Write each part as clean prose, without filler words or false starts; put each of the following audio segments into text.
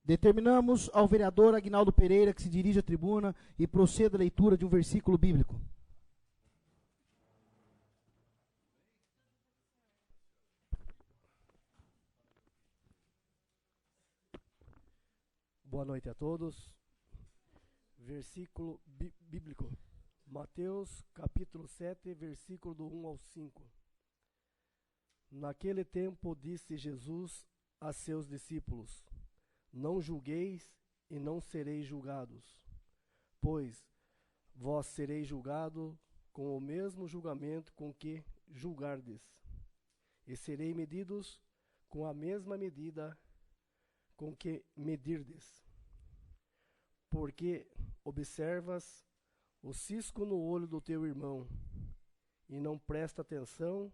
Determinamos ao vereador Aguinaldo Pereira que se dirija à tribuna e proceda a leitura de um versículo bíblico. Boa noite a todos. Versículo bíblico. Mateus, capítulo 7, versículo do 1 ao 5. Naquele tempo disse Jesus a seus discípulos: Não julgueis e não sereis julgados, pois vós sereis julgados com o mesmo julgamento com que julgardes, e sereis medidos com a mesma medida com que medirdes. Porque observas o cisco no olho do teu irmão, e não presta atenção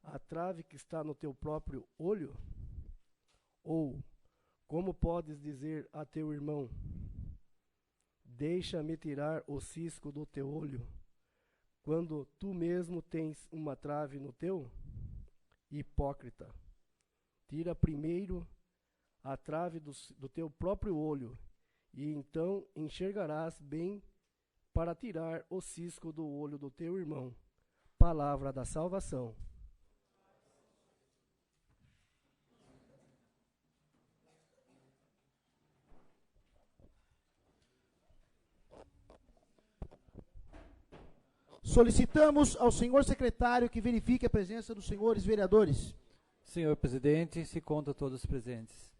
à trave que está no teu próprio olho? Ou, como podes dizer a teu irmão: Deixa-me tirar o cisco do teu olho, quando tu mesmo tens uma trave no teu? Hipócrita, tira primeiro a trave do teu próprio olho, e então enxergarás bem para tirar o cisco do olho do teu irmão. Palavra da salvação. Solicitamos ao senhor secretário que verifique a presença dos senhores vereadores. Senhor presidente, se conta todos presentes.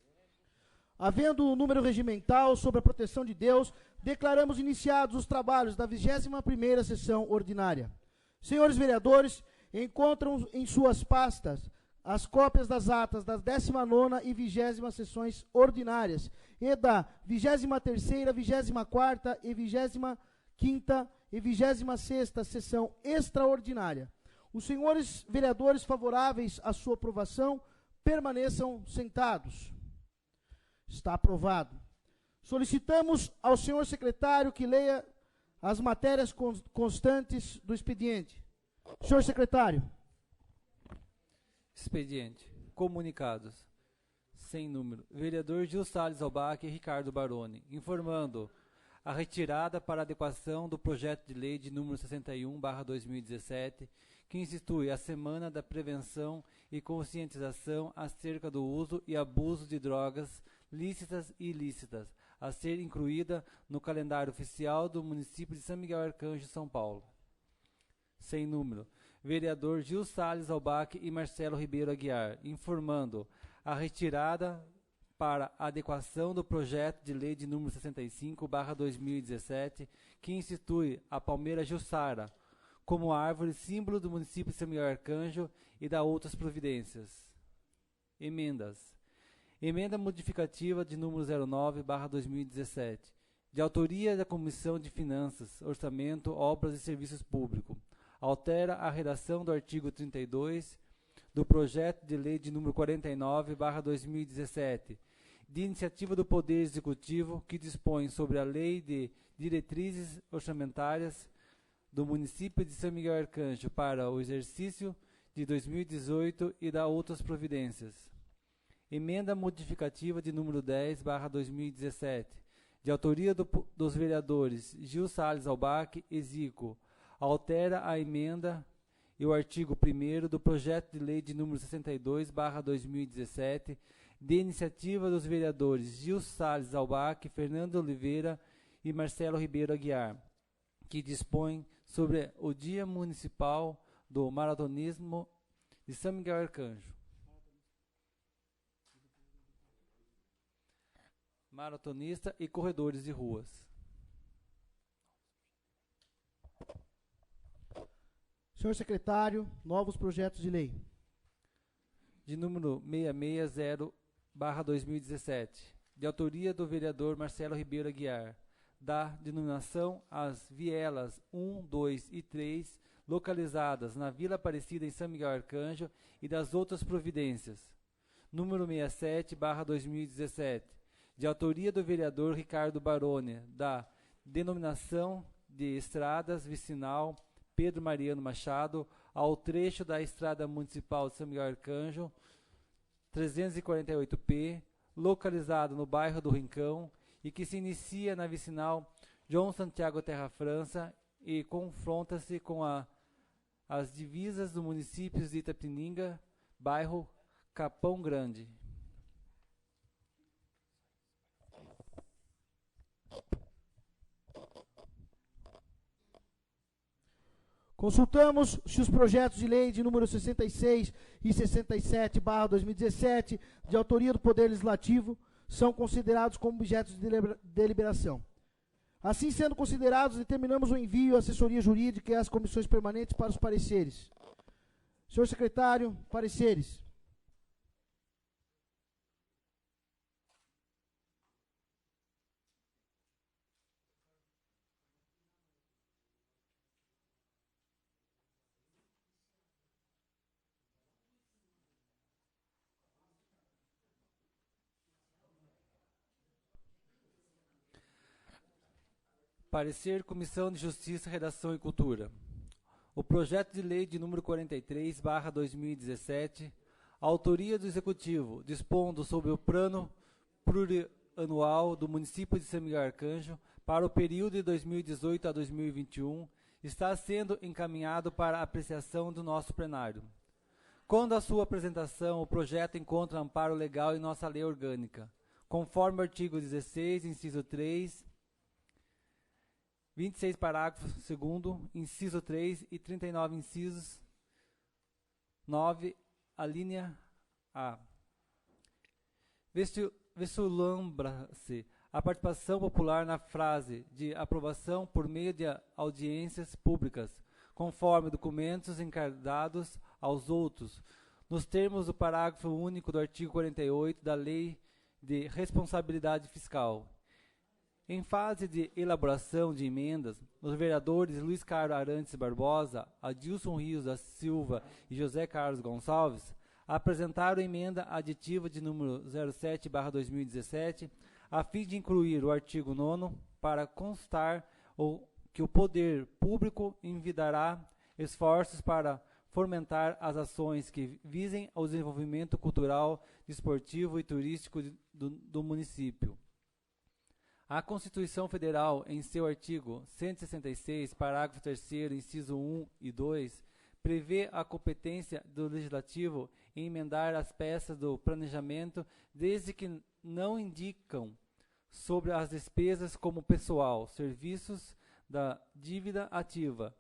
Havendo o número regimental sobre a proteção de Deus, declaramos iniciados os trabalhos da 21ª sessão ordinária. Senhores vereadores, encontram em suas pastas as cópias das atas das 19ª e 20ª sessões ordinárias e da 23ª, 24ª e 25ª e 26ª sessão extraordinária. Os senhores vereadores favoráveis à sua aprovação permaneçam sentados. Está aprovado. Solicitamos ao senhor secretário que leia as matérias constantes do expediente. Senhor secretário. Expediente. Comunicados. Sem número. Vereador Gil Salles Albach e Ricardo Baroni, informando a retirada para adequação do projeto de lei de número 61/2017, que institui a Semana da Prevenção e Conscientização acerca do uso e abuso de drogas lícitas e ilícitas, a ser incluída no calendário oficial do município de São Miguel Arcanjo, São Paulo. Sem número. Vereador Gil Salles Albach e Marcelo Ribeiro Aguiar, informando a retirada para adequação do projeto de lei de número 65/2017, que institui a palmeira Jussara como árvore símbolo do município de São Miguel Arcanjo e da outras providências. Emendas. Emenda modificativa de número 09/2017, de autoria da Comissão de Finanças, Orçamento, Obras e Serviços Públicos. Altera a redação do artigo 32 do projeto de lei de número 49/2017, de iniciativa do Poder Executivo, que dispõe sobre a Lei de Diretrizes Orçamentárias do município de São Miguel Arcanjo para o exercício de 2018 e da outras providências. Emenda modificativa de número 10/2017, de autoria dos vereadores Gil Salles Albach e Zico, altera a emenda e o artigo 1º do projeto de lei de número 62/2017, de iniciativa dos vereadores Gil Salles Albach, Fernando Oliveira e Marcelo Ribeiro Aguiar, que dispõe sobre o Dia Municipal do Maratonismo de São Miguel Arcanjo. Maratonista e corredores de ruas. Senhor secretário, novos projetos de lei. De número 660/2017, de autoria do vereador Marcelo Ribeiro Aguiar, da denominação às vielas 1, 2 e 3, localizadas na Vila Aparecida em São Miguel Arcanjo e das outras providências. Número 67/2017, de autoria do vereador Ricardo Baroni, da denominação de estradas vicinal Pedro Mariano Machado ao trecho da Estrada Municipal de São Miguel Arcanjo, 348P, localizado no bairro do Rincão e que se inicia na vicinal João Santiago Terra França e confronta-se com as divisas do município de Itapetininga, bairro Capão Grande. Consultamos se os projetos de lei de número 66 e 67/2017, de autoria do Poder Legislativo, são considerados como objetos de deliberação. Assim sendo considerados, determinamos o envio à assessoria jurídica e às comissões permanentes para os pareceres. Senhor secretário, pareceres. Parecer Comissão de Justiça, Redação e Cultura. O projeto de lei de número 43/2017, autoria do Executivo, dispondo sobre o plano plurianual do município de São Miguel Arcanjo para o período de 2018 a 2021, está sendo encaminhado para apreciação do nosso plenário. Quando a sua apresentação, o projeto encontra amparo legal em nossa lei orgânica, conforme o artigo 16, inciso 3, 26, parágrafo 2º, inciso 3 e 39, incisos 9, a linha A. Vislumbre-se a participação popular na fase de aprovação por meio de audiências públicas, conforme documentos encardados aos outros, nos termos do parágrafo único do artigo 48 da Lei de Responsabilidade Fiscal. Em fase de elaboração de emendas, os vereadores Luiz Carlos Arantes Barbosa, Adilson Rios da Silva e José Carlos Gonçalves apresentaram emenda aditiva de número 07/2017, a fim de incluir o artigo 9º para constar que o poder público envidará esforços para fomentar as ações que visem ao desenvolvimento cultural, desportivo e turístico do município. A Constituição Federal, em seu artigo 166, parágrafo 3º, inciso 1 e 2, prevê a competência do Legislativo em emendar as peças do planejamento desde que não indicam sobre as despesas como pessoal, serviços da dívida ativa,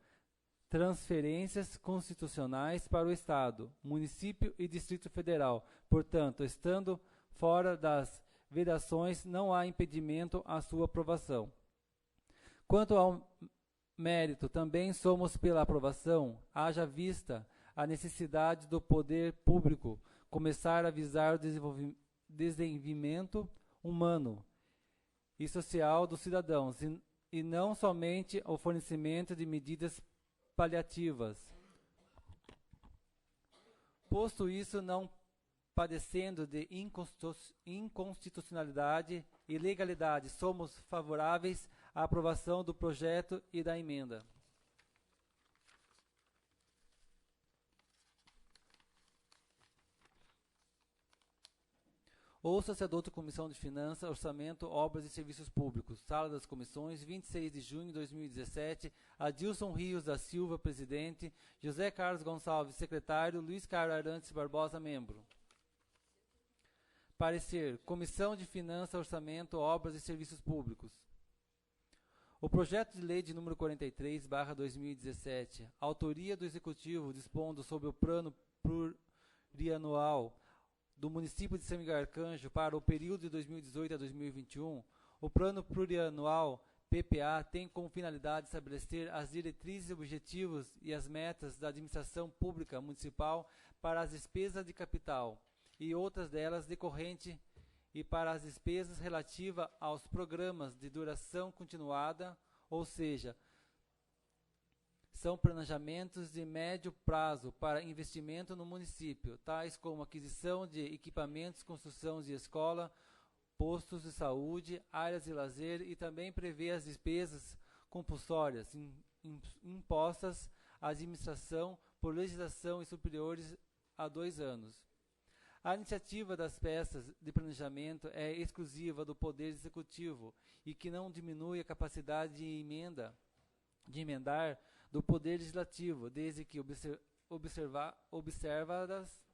transferências constitucionais para o Estado, município e Distrito Federal. Portanto, estando fora das vedações, não há impedimento à sua aprovação. Quanto ao mérito, também somos pela aprovação, haja vista a necessidade do poder público começar a visar o desenvolvimento humano e social dos cidadãos, e não somente o fornecimento de medidas paliativas. Posto isso, não padecendo de inconstitucionalidade e ilegalidade, somos favoráveis à aprovação do projeto e da emenda. Ouça-se a doutora Comissão de Finanças, Orçamento, Obras e Serviços Públicos. Sala das Comissões, 26 de junho de 2017. Adilson Rios da Silva, presidente. José Carlos Gonçalves, secretário. Luiz Carlos Arantes Barbosa, membro. Parecer. Comissão de Finanças, Orçamento, Obras e Serviços Públicos. O projeto de lei de número 43/2017, autoria do Executivo, dispondo sobre o plano plurianual do município de São Miguel Arcanjo para o período de 2018 a 2021, o plano plurianual PPA tem como finalidade estabelecer as diretrizes, objetivos e as metas da administração pública municipal para as despesas de capital e outras delas decorrente e para as despesas relativas aos programas de duração continuada, ou seja, são planejamentos de médio prazo para investimento no município, tais como aquisição de equipamentos, construção de escola, postos de saúde, áreas de lazer, e também prevê as despesas compulsórias impostas à administração por legislação e superiores a 2 anos. A iniciativa das peças de planejamento é exclusiva do Poder Executivo e que não diminui a capacidade de emendar do Poder Legislativo, desde que observadas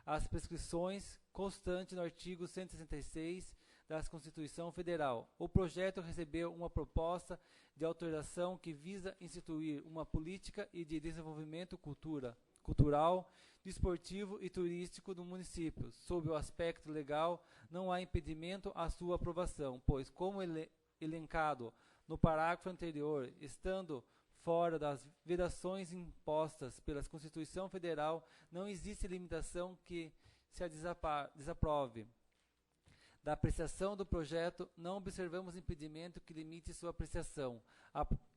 as prescrições constantes no artigo 166 da Constituição Federal. O projeto recebeu uma proposta de alteração que visa instituir uma política de desenvolvimento cultural, desportivo e turístico do município. Sob o aspecto legal, não há impedimento à sua aprovação, pois, como elencado no parágrafo anterior, estando fora das vedações impostas pela Constituição Federal, não existe limitação que se a desaprove. Da apreciação do projeto, não observamos impedimento que limite sua apreciação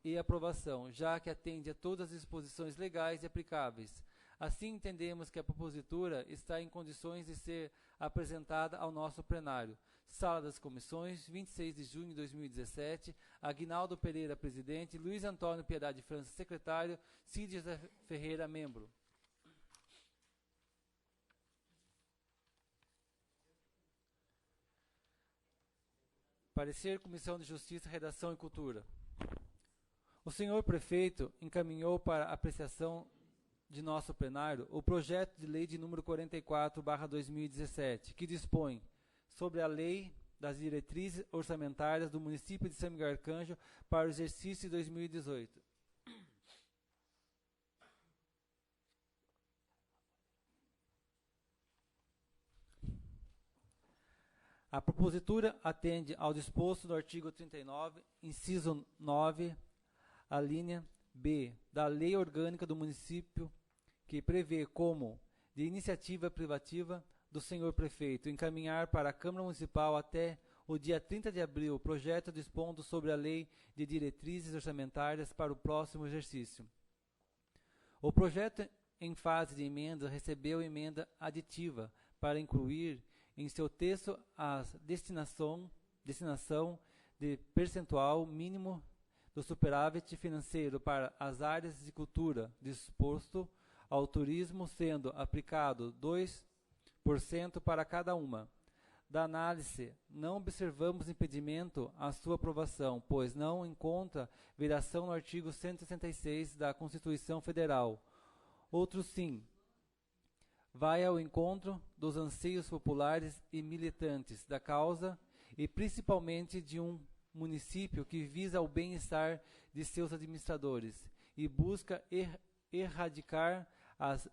e aprovação, já que atende a todas as disposições legais e aplicáveis. Assim, entendemos que a propositura está em condições de ser apresentada ao nosso plenário. Sala das Comissões, 26 de junho de 2017, Aguinaldo Pereira, presidente, Luiz Antônio Piedade França, secretário, Cid José Ferreira, membro. Parecer Comissão de Justiça, Redação e Cultura. O senhor prefeito encaminhou para apreciação de nosso plenário o projeto de lei de número 44/2017, que dispõe sobre a lei das diretrizes orçamentárias do município de São Miguel Arcanjo para o exercício de 2018. A propositura atende ao disposto do artigo 39, inciso 9, a linha B, da Lei Orgânica do Município, que prevê como, de iniciativa privativa do senhor prefeito, encaminhar para a Câmara Municipal até o dia 30 de abril o projeto dispondo sobre a Lei de Diretrizes Orçamentárias para o próximo exercício. O projeto, em fase de emenda, recebeu emenda aditiva para incluir em seu texto a destinação de percentual mínimo do superávit financeiro para as áreas de cultura disposto ao turismo, sendo aplicado 2% para cada uma. Da análise, não observamos impedimento à sua aprovação, pois não encontra violação no artigo 166 da Constituição Federal. Outro sim, vai ao encontro dos anseios populares e militantes da causa e principalmente de um município que visa o bem-estar de seus administradores e busca erradicar as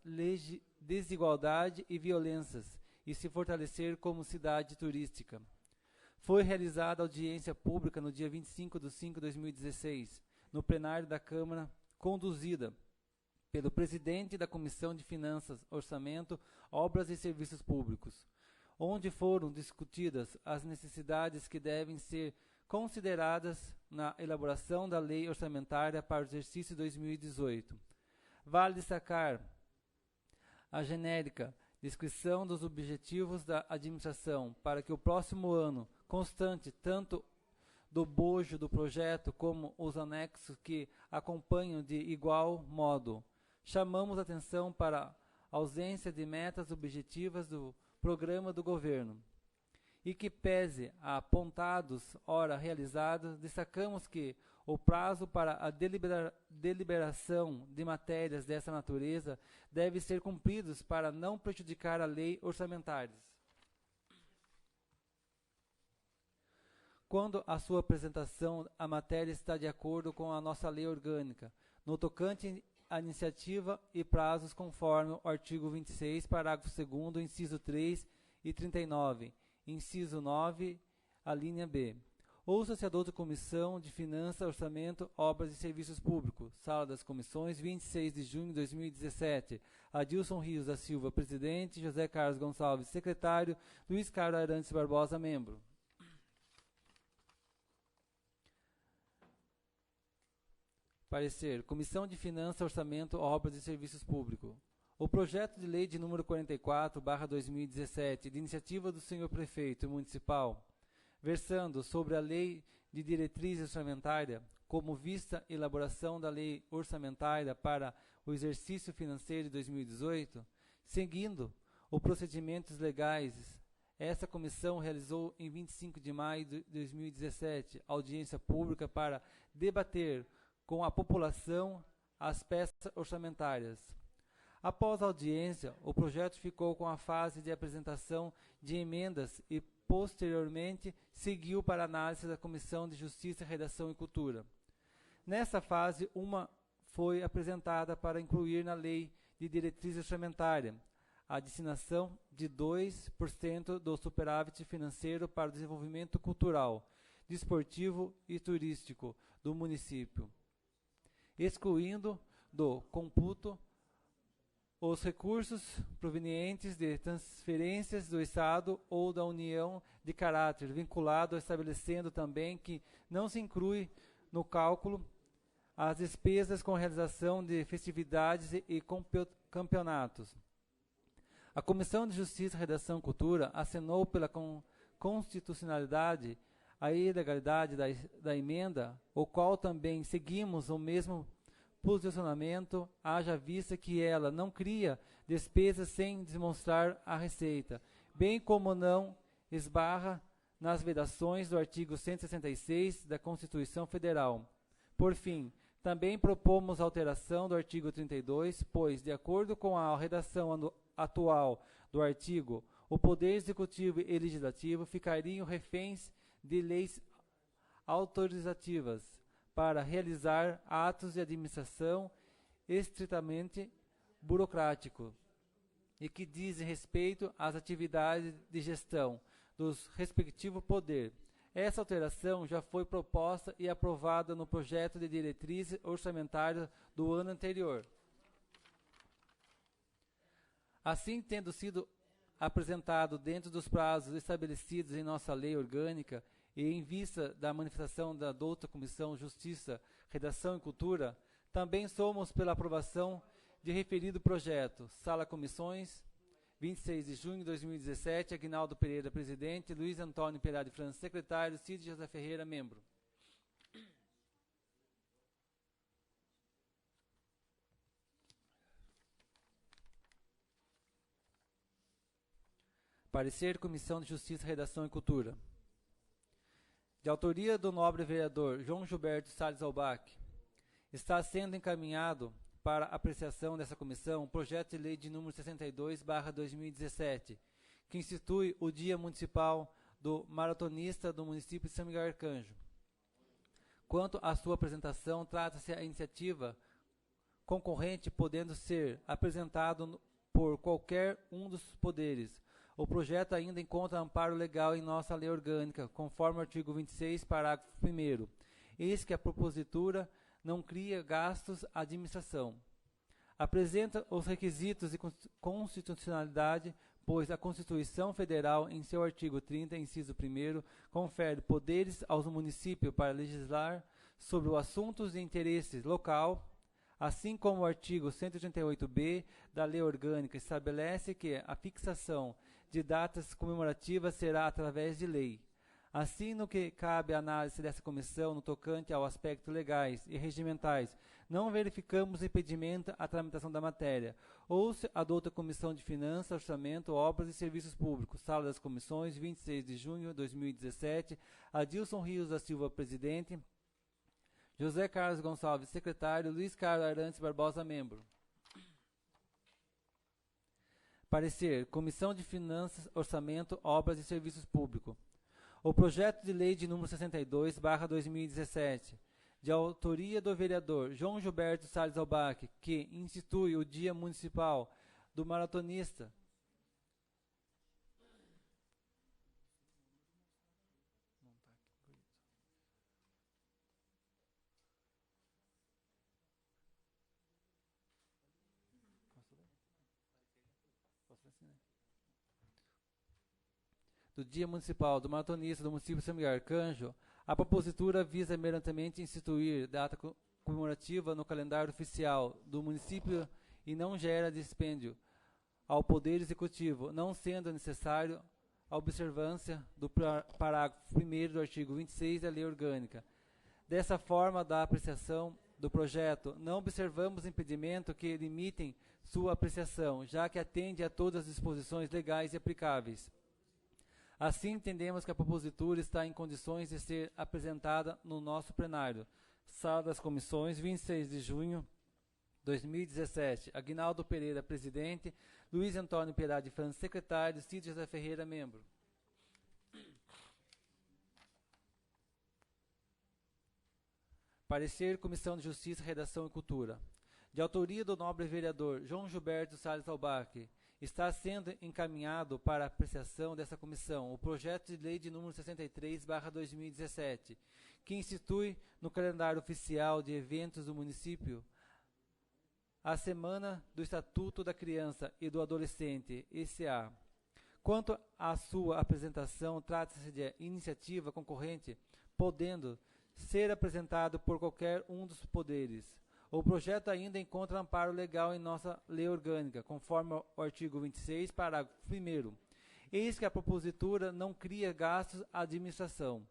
desigualdades e violências e se fortalecer como cidade turística. Foi realizada audiência pública no dia 25 de 5 de 2016, no plenário da Câmara, conduzida pelo presidente da Comissão de Finanças, Orçamento, Obras e Serviços Públicos, onde foram discutidas as necessidades que devem ser consideradas na elaboração da lei orçamentária para o exercício 2018. Vale destacar a genérica descrição dos objetivos da administração para que o próximo ano constante tanto do bojo do projeto como os anexos que acompanham de igual modo. Chamamos atenção para a ausência de metas objetivas do programa do governo e que, pese a apontados hora realizados, destacamos que o prazo para a deliberação de matérias dessa natureza deve ser cumprido para não prejudicar a lei orçamentária. Quando a sua apresentação, a matéria está de acordo com a nossa lei orgânica, no tocante à iniciativa e prazos conforme o artigo 26, parágrafo 2º, inciso 3 e 39, inciso 9, a linha B. Ouça-se a douta Comissão de Finanças, Orçamento, Obras e Serviços Públicos, Sala das Comissões, 26 de junho de 2017. Adilson Rios da Silva, presidente, José Carlos Gonçalves, secretário, Luiz Carlos Arantes Barbosa, membro. Parecer, Comissão de Finanças, Orçamento, Obras e Serviços Públicos. O projeto de lei de número 44/2017, de iniciativa do senhor prefeito municipal, versando sobre a lei de diretriz orçamentária, como vista a elaboração da lei orçamentária para o exercício financeiro de 2018, seguindo os procedimentos legais. Essa comissão realizou em 25 de maio de 2017 audiência pública para debater com a população as peças orçamentárias. Após a audiência, o projeto ficou com a fase de apresentação de emendas e, posteriormente, seguiu para análise da Comissão de Justiça, Redação e Cultura. Nessa fase, uma foi apresentada para incluir na Lei de Diretriz Orçamentária a destinação de 2% do superávit financeiro para o desenvolvimento cultural, desportivo e turístico do município, excluindo do computo os recursos provenientes de transferências do Estado ou da União de caráter vinculado, estabelecendo também que não se inclui no cálculo as despesas com realização de festividades e campeonatos. A Comissão de Justiça, Redação e Cultura acenou pela constitucionalidade a ilegalidade da emenda, o qual também seguimos o mesmo posicionamento, haja vista que ela não cria despesas sem demonstrar a receita, bem como não esbarra nas vedações do artigo 166 da Constituição Federal. Por fim, também propomos alteração do artigo 32, pois, de acordo com a redação atual do artigo, o Poder Executivo e Legislativo ficariam reféns de leis autorizativas para realizar atos de administração estritamente burocráticos e que dizem respeito às atividades de gestão dos respectivos poderes. Essa alteração já foi proposta e aprovada no projeto de diretriz orçamentária do ano anterior. Assim, tendo sido apresentado dentro dos prazos estabelecidos em nossa lei orgânica e em vista da manifestação da douta Comissão Justiça, Redação e Cultura, também somos pela aprovação de referido projeto. Sala Comissões, 26 de junho de 2017, Aguinaldo Pereira, presidente, Luiz Antônio Pereira de França, secretário, Cid José Ferreira, membro. Parecer Comissão de Justiça, Redação e Cultura. De autoria do nobre vereador João Gilberto Salles Albach, está sendo encaminhado para apreciação dessa comissão o projeto de lei de número 62/2017, que institui o Dia Municipal do Maratonista do município de São Miguel Arcanjo. Quanto à sua apresentação, trata-se a iniciativa concorrente podendo ser apresentado por qualquer um dos poderes. O projeto ainda encontra amparo legal em nossa lei orgânica, conforme o artigo 26, parágrafo 1º. Eis que a propositura não cria gastos à administração. Apresenta os requisitos de constitucionalidade, pois a Constituição Federal, em seu artigo 30, inciso 1º, confere poderes aos municípios para legislar sobre os assuntos de interesse local, assim como o artigo 188b da Lei Orgânica estabelece que a fixação de datas comemorativas será através de lei. Assim, no que cabe à análise dessa comissão no tocante ao aspecto legais e regimentais, não verificamos impedimento à tramitação da matéria. Ou-se adota a Comissão de Finanças, Orçamento, Obras e Serviços Públicos. Sala das Comissões, 26 de junho de 2017. Adilson Rios da Silva, presidente. José Carlos Gonçalves, secretário. Luiz Carlos Arantes Barbosa, membro. Parecer, Comissão de Finanças, Orçamento, Obras e Serviços Públicos. O projeto de lei de número 62/2017, de autoria do vereador João Gilberto Salles Albach, que institui o Dia Municipal do Maratonista, do Dia Municipal do Maratonista do município de São Miguel Arcanjo, a propositura visa merentemente instituir data comemorativa no calendário oficial do município e não gera dispêndio ao Poder Executivo, não sendo necessário a observância do parágrafo 1º do artigo 26 da Lei Orgânica. Dessa forma, da apreciação do projeto, não observamos impedimento que limitem sua apreciação, já que atende a todas as disposições legais e aplicáveis. Assim, entendemos que a propositura está em condições de ser apresentada no nosso plenário. Sala das Comissões, 26 de junho de 2017. Aguinaldo Pereira, presidente. Luiz Antônio Pereira de França, secretário. Cid José Ferreira, membro. Parecer, Comissão de Justiça, Redação e Cultura. De autoria do nobre vereador João Gilberto Salles Albaque, está sendo encaminhado para apreciação dessa comissão o projeto de lei de número 63/2017, que institui no calendário oficial de eventos do município a Semana do Estatuto da Criança e do Adolescente, ECA. Quanto à sua apresentação, trata-se de iniciativa concorrente, podendo ser apresentado por qualquer um dos poderes. O projeto ainda encontra amparo legal em nossa lei orgânica, conforme o artigo 26, parágrafo 1º. Eis que a propositura não cria gastos à administração.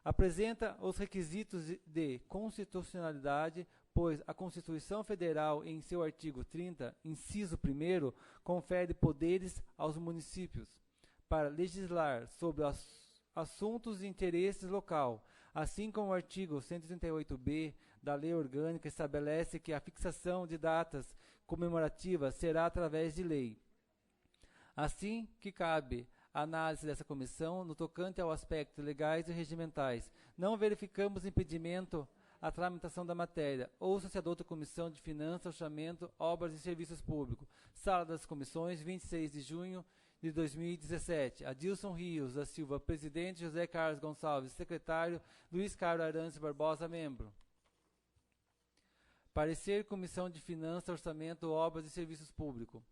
Apresenta os requisitos de constitucionalidade, pois a Constituição Federal, em seu artigo 30, inciso 1º, confere poderes aos municípios para legislar sobre assuntos de interesse local, assim como o artigo 138b da Lei Orgânica estabelece que a fixação de datas comemorativas será através de lei. Assim que cabe a análise dessa comissão no tocante ao aspecto legais e regimentais, não verificamos impedimento à tramitação da matéria. Ouça-se a outra Comissão de Finanças, Orçamento, Obras e Serviços Públicos. Sala das Comissões, 26 de junho de 2017. Adilson Rios da Silva, presidente. José Carlos Gonçalves, secretário. Luiz Carlos Arantes Barbosa, membro. Parecer, Comissão de Finanças, Orçamento, Obras e Serviços Públicos.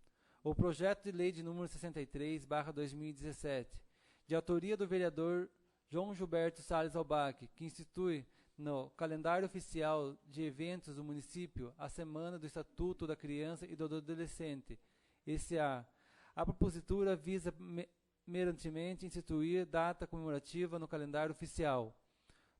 O projeto de lei de número 63/2017, de autoria do vereador João Gilberto Salles Albaque, que institui no calendário oficial de eventos do município a Semana do Estatuto da Criança e do Adolescente, ECA. A propositura visa merantemente instituir data comemorativa no calendário oficial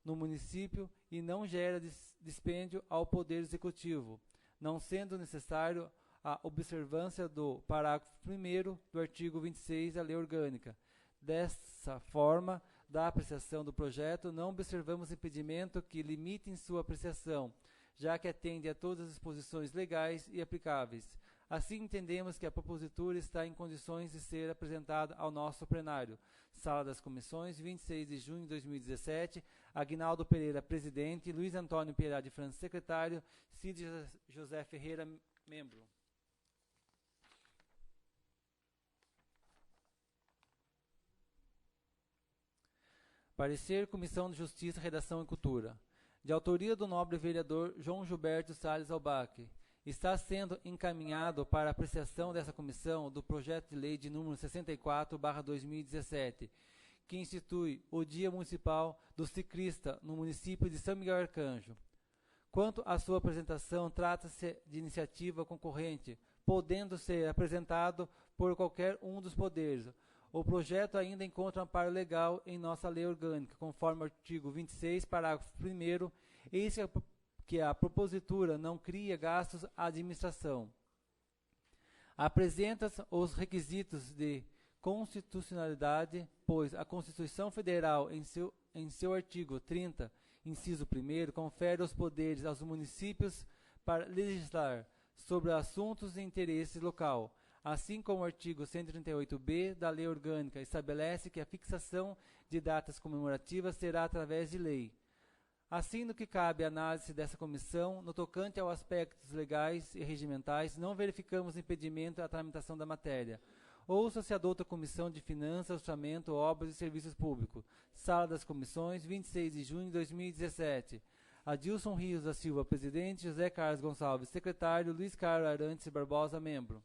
no município e não gera dispêndio ao Poder Executivo, não sendo necessário a observância do parágrafo 1º do artigo 26 da Lei Orgânica. Dessa forma, da apreciação do projeto, não observamos impedimento que limitem sua apreciação, já que atende a todas as disposições legais e aplicáveis. Assim, entendemos que a propositura está em condições de ser apresentada ao nosso plenário. Sala das Comissões, 26 de junho de 2017. Aguinaldo Pereira, presidente. Luiz Antônio Pereira de França, secretário. Cid José Ferreira, membro. Parecer, Comissão de Justiça, Redação e Cultura. De autoria do nobre vereador João Gilberto Salles Albaque, está sendo encaminhado para apreciação dessa comissão do projeto de lei de número 64/2017, que institui o Dia Municipal do Ciclista no município de São Miguel Arcanjo. Quanto à sua apresentação, trata-se de iniciativa concorrente, podendo ser apresentado por qualquer um dos poderes. O projeto ainda encontra amparo legal em nossa lei orgânica, conforme o artigo 26, parágrafo 1º, eis que a propositura não cria gastos à administração. Apresenta os requisitos de constitucionalidade, pois a Constituição Federal, em seu artigo 30, inciso 1º, confere os poderes aos municípios para legislar sobre assuntos de interesse local, assim como o artigo 138b da Lei Orgânica estabelece que a fixação de datas comemorativas será através de lei. Assim, no que cabe à análise dessa comissão, no tocante aos aspectos legais e regimentais, não verificamos impedimento à tramitação da matéria. Ouça-se a outra Comissão de Finanças, Orçamento, Obras e Serviços Públicos. Sala das Comissões, 26 de junho de 2017. Adilson Rios da Silva, presidente. José Carlos Gonçalves, secretário. Luiz Carlos Arantes Barbosa, membro.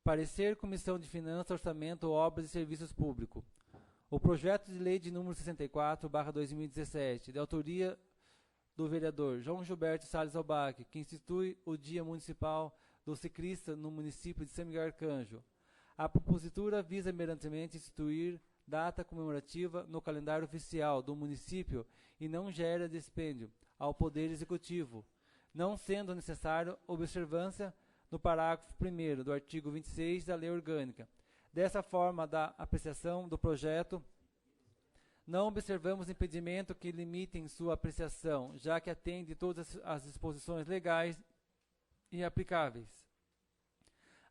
Parecer, Comissão de Finanças, Orçamento, Obras e Serviços Públicos. O projeto de lei de número 64/2017, de autoria do vereador João Gilberto Salles Albaque, que institui o Dia Municipal do Ciclista no município de São Miguel Arcanjo. A propositura visa merantemente instituir data comemorativa no calendário oficial do município e não gera dispêndio ao Poder Executivo, não sendo necessário observância no parágrafo 1º do artigo 26 da Lei Orgânica. Dessa forma, da apreciação do projeto, não observamos impedimento que limitem sua apreciação, já que atende todas as disposições legais e aplicáveis.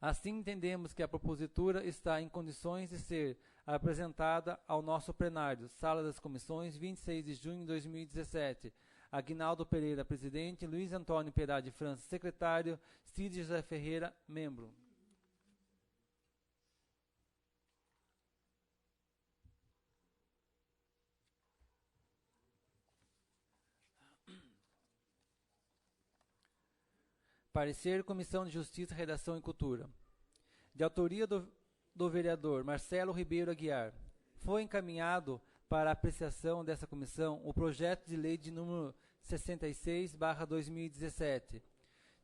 Assim, entendemos que a propositura está em condições de ser apresentada ao nosso plenário, Sala das Comissões, 26 de junho de 2017. Aguinaldo Pereira, presidente, Luiz Antônio Pereira de França, secretário, Cid José Ferreira, membro. Parecer Comissão de Justiça, Redação e Cultura. De autoria do vereador Marcelo Ribeiro Aguiar, foi encaminhado para a apreciação dessa comissão o projeto de lei de número 66/2017,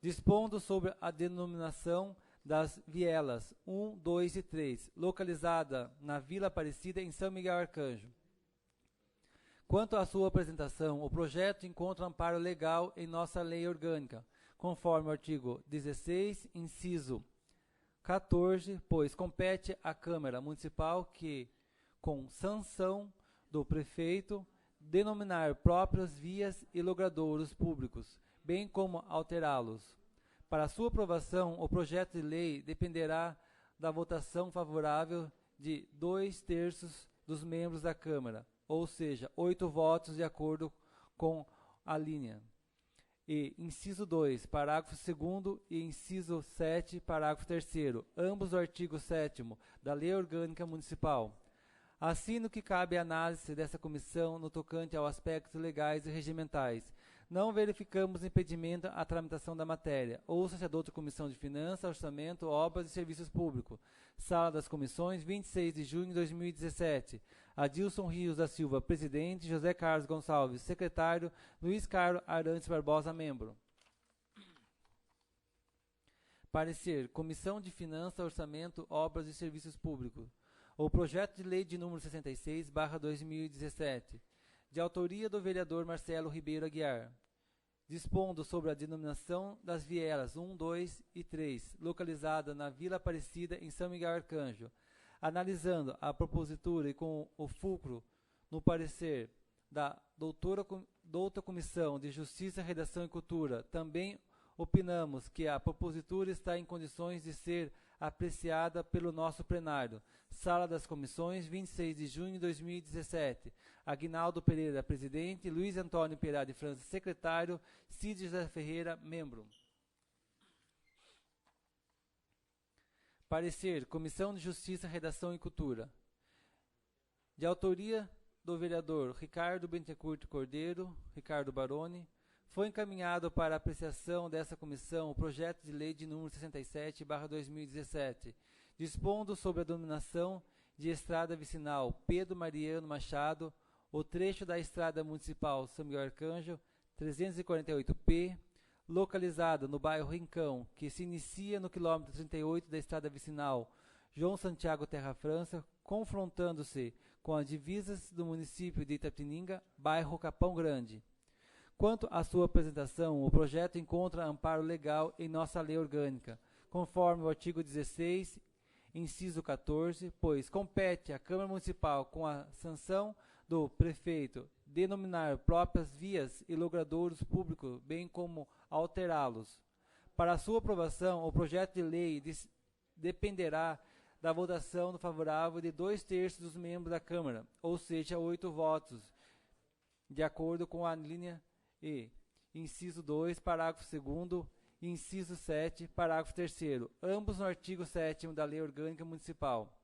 dispondo sobre a denominação das vielas 1, 2 e 3, localizada na Vila Aparecida, em São Miguel Arcanjo. Quanto à sua apresentação, o projeto encontra amparo legal em nossa lei orgânica, conforme o artigo 16, inciso 14, pois compete à Câmara Municipal que, com sanção do prefeito, denominar próprias vias e logradouros públicos, bem como alterá-los. Para sua aprovação, o projeto de lei dependerá da votação favorável de 2/3 dos membros da Câmara, ou seja, 8 votos de acordo com a linha. E inciso 2, parágrafo 2º e inciso 7, parágrafo 3º, ambos do artigo 7º da Lei Orgânica Municipal. Assim, no que cabe à análise dessa comissão no tocante aos aspectos legais e regimentais, não verificamos impedimento à tramitação da matéria. Ouça-se a outra Comissão de Finanças, Orçamento, Obras e Serviços Públicos. Sala das Comissões, 26 de junho de 2017. Adilson Rios da Silva, presidente, José Carlos Gonçalves, secretário, Luiz Carlos Arantes Barbosa, membro. Parecer, Comissão de Finanças, Orçamento, Obras e Serviços Públicos. O projeto de lei de número 66/2017, de autoria do vereador Marcelo Ribeiro Aguiar, dispondo sobre a denominação das vielas 1, 2 e 3, localizada na Vila Aparecida, em São Miguel Arcanjo, analisando a propositura e com o fulcro no parecer da doutora Comissão de Justiça, Redação e Cultura, também opinamos que a propositura está em condições de ser apreciada pelo nosso plenário. Sala das Comissões, 26 de junho de 2017. Aguinaldo Pereira, presidente, Luiz Antônio Pereira de França, secretário, Cid José Ferreira, membro. Parecer, Comissão de Justiça, Redação e Cultura. De autoria do vereador Ricardo Bentecourt Cordeiro, Ricardo Baroni, foi encaminhado para a apreciação dessa comissão o projeto de lei de número 67/2017, dispondo sobre a denominação de estrada vicinal Pedro Mariano Machado, o trecho da estrada municipal São Miguel Arcanjo, 348P, localizada no bairro Rincão, que se inicia no quilômetro 38 da estrada vicinal João Santiago Terra França, confrontando-se com as divisas do município de Itapetininga, bairro Capão Grande. Quanto à sua apresentação, o projeto encontra amparo legal em nossa lei orgânica, conforme o artigo 16, inciso 14, pois compete à Câmara Municipal, com a sanção do prefeito, denominar próprias vias e logradouros públicos, bem como alterá-los. Para sua aprovação, o projeto de lei dependerá da votação favorável de 2/3 dos membros da Câmara, ou seja, 8 votos, de acordo com a linha E, inciso 2, parágrafo 2º, e inciso 7, parágrafo 3º, ambos no artigo 7º da Lei Orgânica Municipal.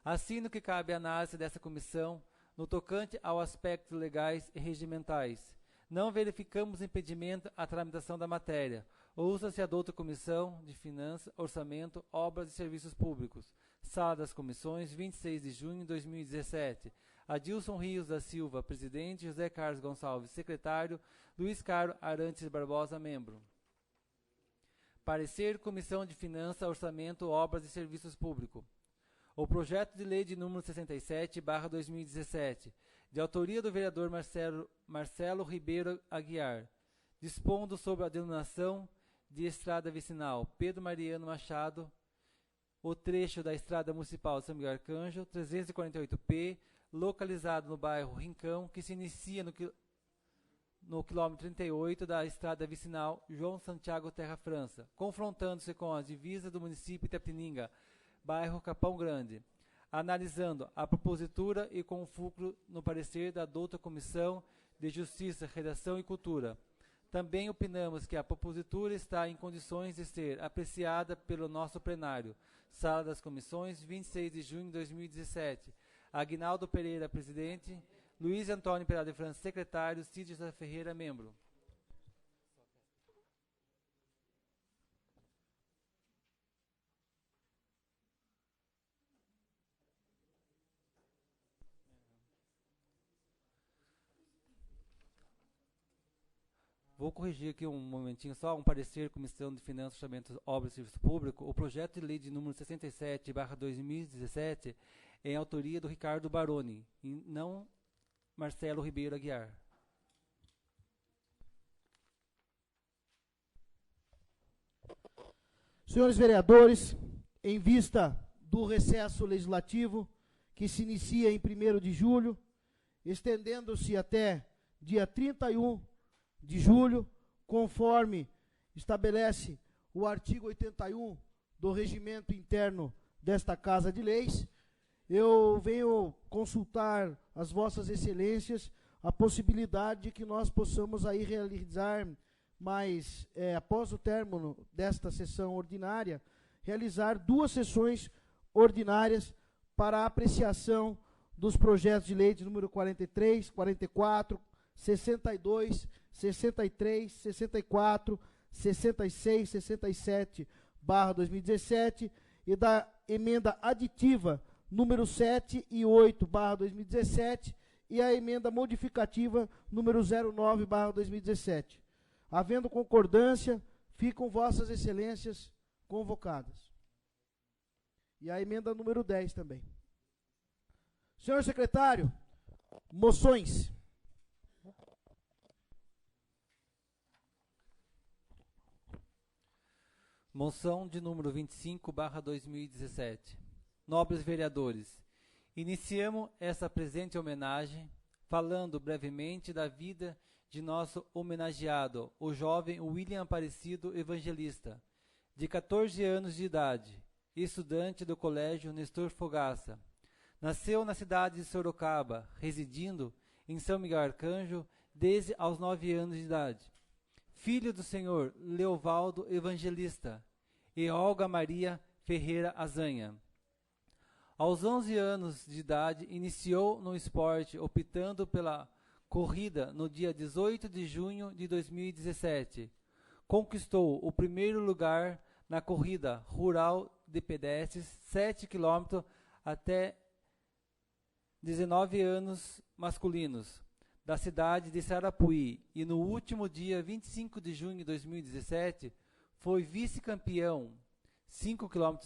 Assim, no que cabe à análise dessa comissão, no tocante aos aspectos legais e regimentais, não verificamos impedimento à tramitação da matéria. Ouça-se a outra Comissão de Finanças, Orçamento, Obras e Serviços Públicos. Sala das Comissões, 26 de junho de 2017. Adilson Rios da Silva, presidente, José Carlos Gonçalves, secretário, Luiz Carlos Arantes Barbosa, membro. Parecer, Comissão de Finanças, Orçamento, Obras e Serviços Públicos. O projeto de lei de número 67/2017, de autoria do vereador Marcelo Ribeiro Aguiar, dispondo sobre a denominação de estrada vicinal Pedro Mariano Machado, o trecho da estrada municipal de São Miguel Arcanjo, 348P, localizado no bairro Rincão, que se inicia no quilômetro 38 da estrada vicinal João Santiago Terra França, confrontando-se com as divisas do município de Itapetininga, bairro Capão Grande, analisando a propositura e com o fulcro no parecer da douta Comissão de Justiça, Redação e Cultura. Também opinamos que a propositura está em condições de ser apreciada pelo nosso plenário. Sala das Comissões, 26 de junho de 2017. Aguinaldo Pereira, presidente. Luiz Antônio Pereira de França, secretário. Cid José Ferreira, membro. Vou corrigir aqui um momentinho só, um parecer, Comissão de Finanças, Orçamento, Obras e Serviço Público. O projeto de lei de número 67/2017 é em autoria do Ricardo Baroni, e não Marcelo Ribeiro Aguiar. Senhores vereadores, em vista do recesso legislativo, que se inicia em 1º de julho, estendendo-se até dia 31 de julho, conforme estabelece o artigo 81 do regimento interno desta Casa de Leis, eu venho consultar as vossas excelências a possibilidade de que nós possamos aí realizar mais, após o término desta sessão ordinária, realizar 2 sessões ordinárias para a apreciação dos projetos de lei de número 43, 44, 62, 63, 64, 66, 67, /2017 e da emenda aditiva número 7 e 8, /2017 e a emenda modificativa número 09, /2017. Havendo concordância, ficam vossas excelências convocadas. E a emenda número 10 também. Senhor secretário, moções. Moção de número 25/2017. Nobres vereadores, iniciamos essa presente homenagem falando brevemente da vida de nosso homenageado, o jovem William Aparecido Evangelista, de 14 anos de idade, estudante do Colégio Nestor Fogaça. Nasceu na cidade de Sorocaba, residindo em São Miguel Arcanjo desde aos 9 anos de idade. Filho do senhor Leovaldo Evangelista e Olga Maria Ferreira Azanha. Aos 11 anos de idade, iniciou no esporte, optando pela corrida no dia 18 de junho de 2017. Conquistou o primeiro lugar na corrida rural de pedestres, 7 km até 19 anos masculinos, da cidade de Sarapuí, e no último dia 25 de junho de 2017 foi vice-campeão 5,5 km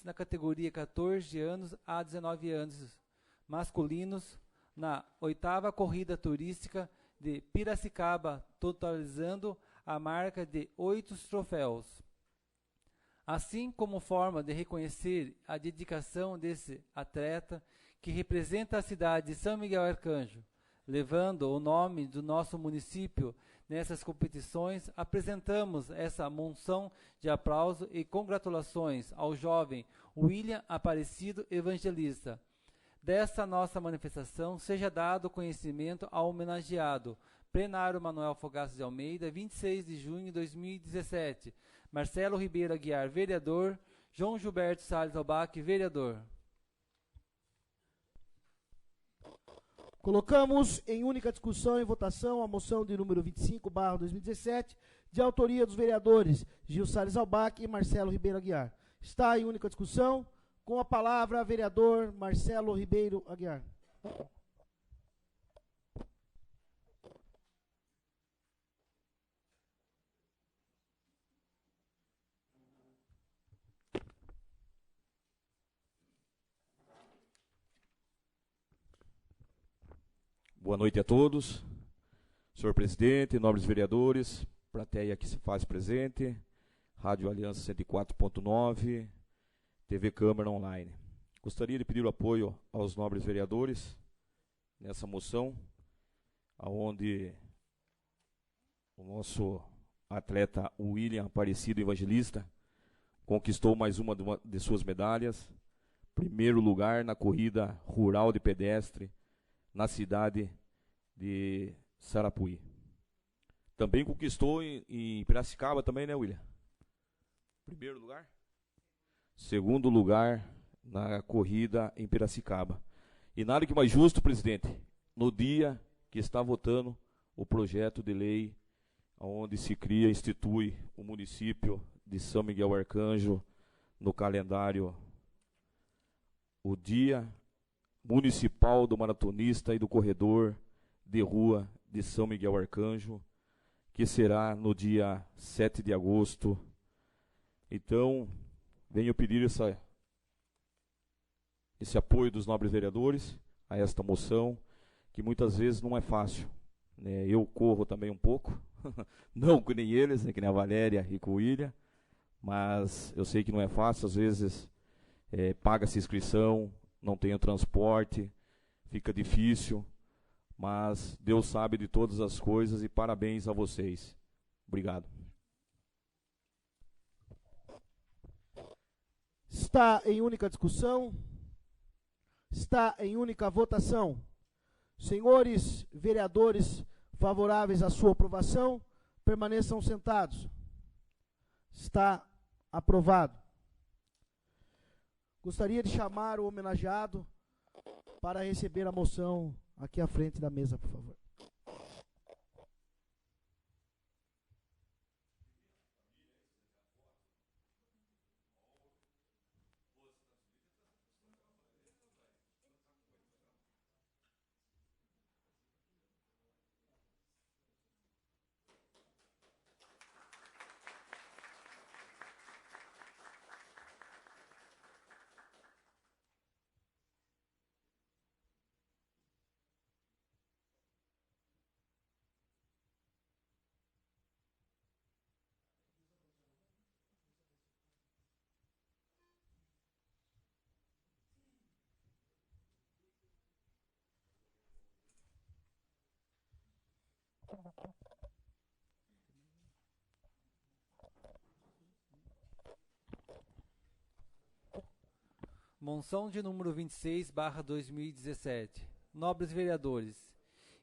na categoria 14 anos a 19 anos masculinos na 8ª corrida turística de Piracicaba, totalizando a marca de 8 troféus. Assim, como forma de reconhecer a dedicação desse atleta que representa a cidade de São Miguel Arcanjo, levando o nome do nosso município nessas competições, apresentamos essa moção de aplauso e congratulações ao jovem William Aparecido Evangelista. Desta nossa manifestação, seja dado conhecimento ao homenageado, Plenário Manuel Fogaça de Almeida, 26 de junho de 2017. Marcelo Ribeiro Aguiar, vereador. João Gilberto Salles Albac, vereador. Colocamos em única discussão e votação a moção de número 25/2017, de autoria dos vereadores Gil Salles Albac e Marcelo Ribeiro Aguiar. Está em única discussão. Com a palavra, vereador Marcelo Ribeiro Aguiar. Boa noite a todos. Senhor presidente, nobres vereadores, plateia que se faz presente, Rádio Aliança 104.9, TV Câmara Online. Gostaria de pedir o apoio aos nobres vereadores nessa moção, onde o nosso atleta William Aparecido Evangelista conquistou mais uma de suas medalhas, primeiro lugar na corrida rural de pedestre na cidade de Sarapuí. Também conquistou em Piracicaba também, né, William? Primeiro lugar? Segundo lugar na corrida em Piracicaba. E nada que mais justo, presidente, no dia que está votando o projeto de lei onde se cria e institui o município de São Miguel Arcanjo no calendário, o Dia Municipal do Maratonista e do Corredor de Rua de São Miguel Arcanjo, que será no dia 7 de agosto. Então, venho pedir esse apoio dos nobres vereadores a esta moção, que muitas vezes não é fácil, né? Eu corro também um pouco, não que nem eles, né, que nem a Valéria e com o William, mas eu sei que não é fácil, às vezes paga-se inscrição, não tem o transporte, fica difícil, mas Deus sabe de todas as coisas e parabéns a vocês. Obrigado. Está em única discussão? Está em única votação? Senhores vereadores favoráveis à sua aprovação, permaneçam sentados. Está aprovado. Gostaria de chamar o homenageado para receber a moção aqui à frente da mesa, por favor. Moção de número 26/2017. Nobres vereadores,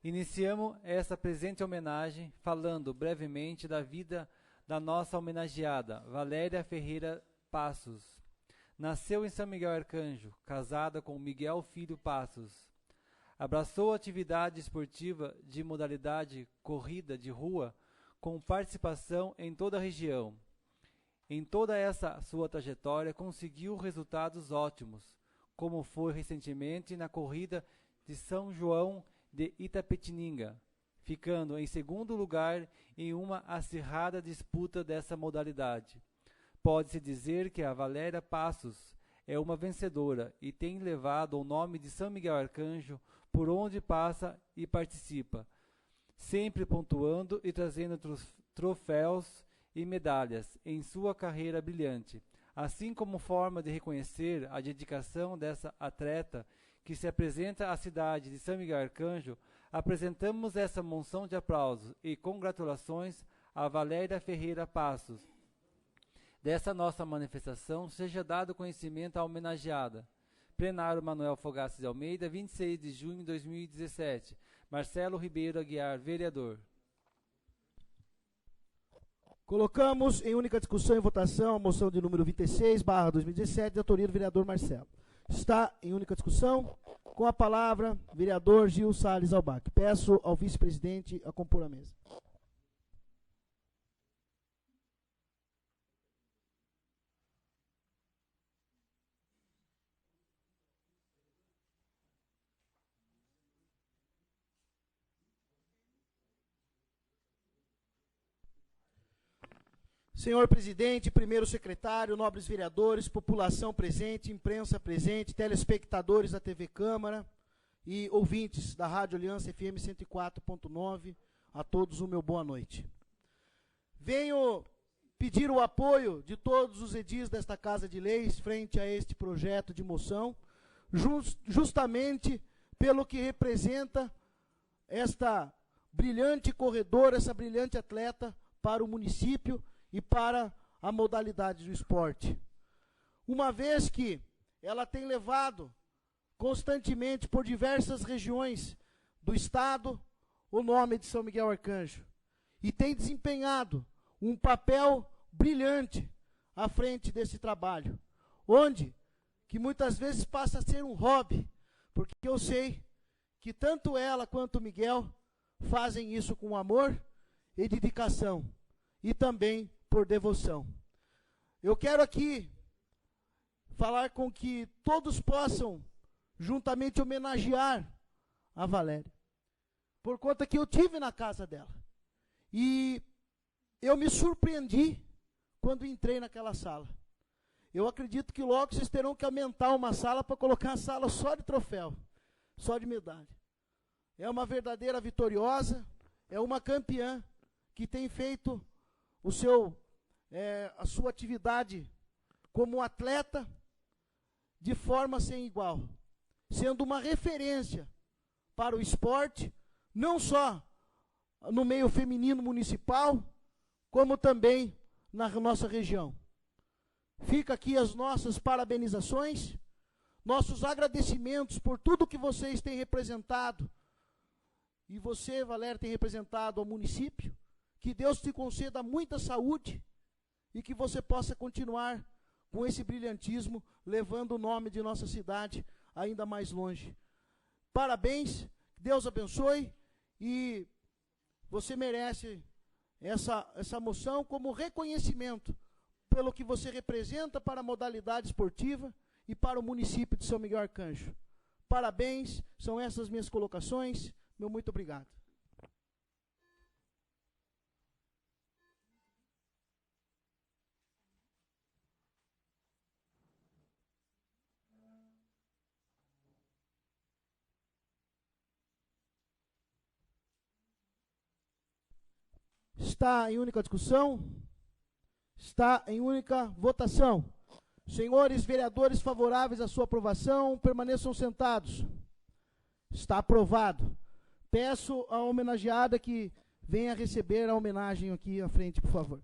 iniciamos essa presente homenagem falando brevemente da vida da nossa homenageada, Valéria Ferreira Passos. Nasceu em São Miguel Arcanjo, casada com Miguel Filho Passos. Abraçou a atividade esportiva de modalidade corrida de rua, com participação em toda a região. Em toda essa sua trajetória, conseguiu resultados ótimos, como foi recentemente na corrida de São João de Itapetininga, ficando em segundo lugar em uma acirrada disputa dessa modalidade. Pode-se dizer que a Valéria Passos é uma vencedora e tem levado o nome de São Miguel Arcanjo por onde passa e participa, sempre pontuando e trazendo troféus e medalhas em sua carreira brilhante. Assim como forma de reconhecer a dedicação dessa atleta que se apresenta à cidade de São Miguel Arcanjo, apresentamos essa moção de aplausos e congratulações a Valéria Ferreira Passos. Dessa nossa manifestação seja dado conhecimento à homenageada. Plenário Manuel Fogaça de Almeida, 26 de junho de 2017. Marcelo Ribeiro Aguiar, vereador. Colocamos em única discussão e votação a moção de número 26/2017, de autoria do vereador Marcelo. Está em única discussão. Com a palavra, vereador Gil Salles Albac. Peço ao vice-presidente a compor a mesa. Senhor presidente, primeiro secretário, nobres vereadores, população presente, imprensa presente, telespectadores da TV Câmara e ouvintes da Rádio Aliança FM 104.9, a todos o meu boa noite. Venho pedir o apoio de todos os edis desta Casa de Leis frente a este projeto de moção, justamente pelo que representa esta brilhante corredora, essa brilhante atleta para o município e para a modalidade do esporte. Uma vez que ela tem levado constantemente por diversas regiões do estado o nome de São Miguel Arcanjo e tem desempenhado um papel brilhante à frente desse trabalho, onde que muitas vezes passa a ser um hobby, porque eu sei que tanto ela quanto o Miguel fazem isso com amor e dedicação, e também por devoção. Eu quero aqui falar com que todos possam juntamente homenagear a Valéria, por conta que eu tive na casa dela. E eu me surpreendi quando entrei naquela sala. Eu acredito que logo vocês terão que aumentar uma sala para colocar uma sala só de troféu, só de medalha. É uma verdadeira vitoriosa, é uma campeã que tem feito a sua atividade como atleta de forma sem igual, sendo uma referência para o esporte, não só no meio feminino municipal, como também na nossa região. Fica aqui as nossas parabenizações, nossos agradecimentos por tudo que vocês têm representado, e você, Valéria, tem representado ao município. Que Deus te conceda muita saúde e que você possa continuar com esse brilhantismo, levando o nome de nossa cidade ainda mais longe. Parabéns, Deus abençoe, e você merece essa moção como reconhecimento pelo que você representa para a modalidade esportiva e para o município de São Miguel Arcanjo. Parabéns, são essas minhas colocações. Meu muito obrigado. Está em única discussão? Está em única votação. Senhores vereadores favoráveis à sua aprovação, permaneçam sentados. Está aprovado. Peço à homenageada que venha receber a homenagem aqui à frente, por favor.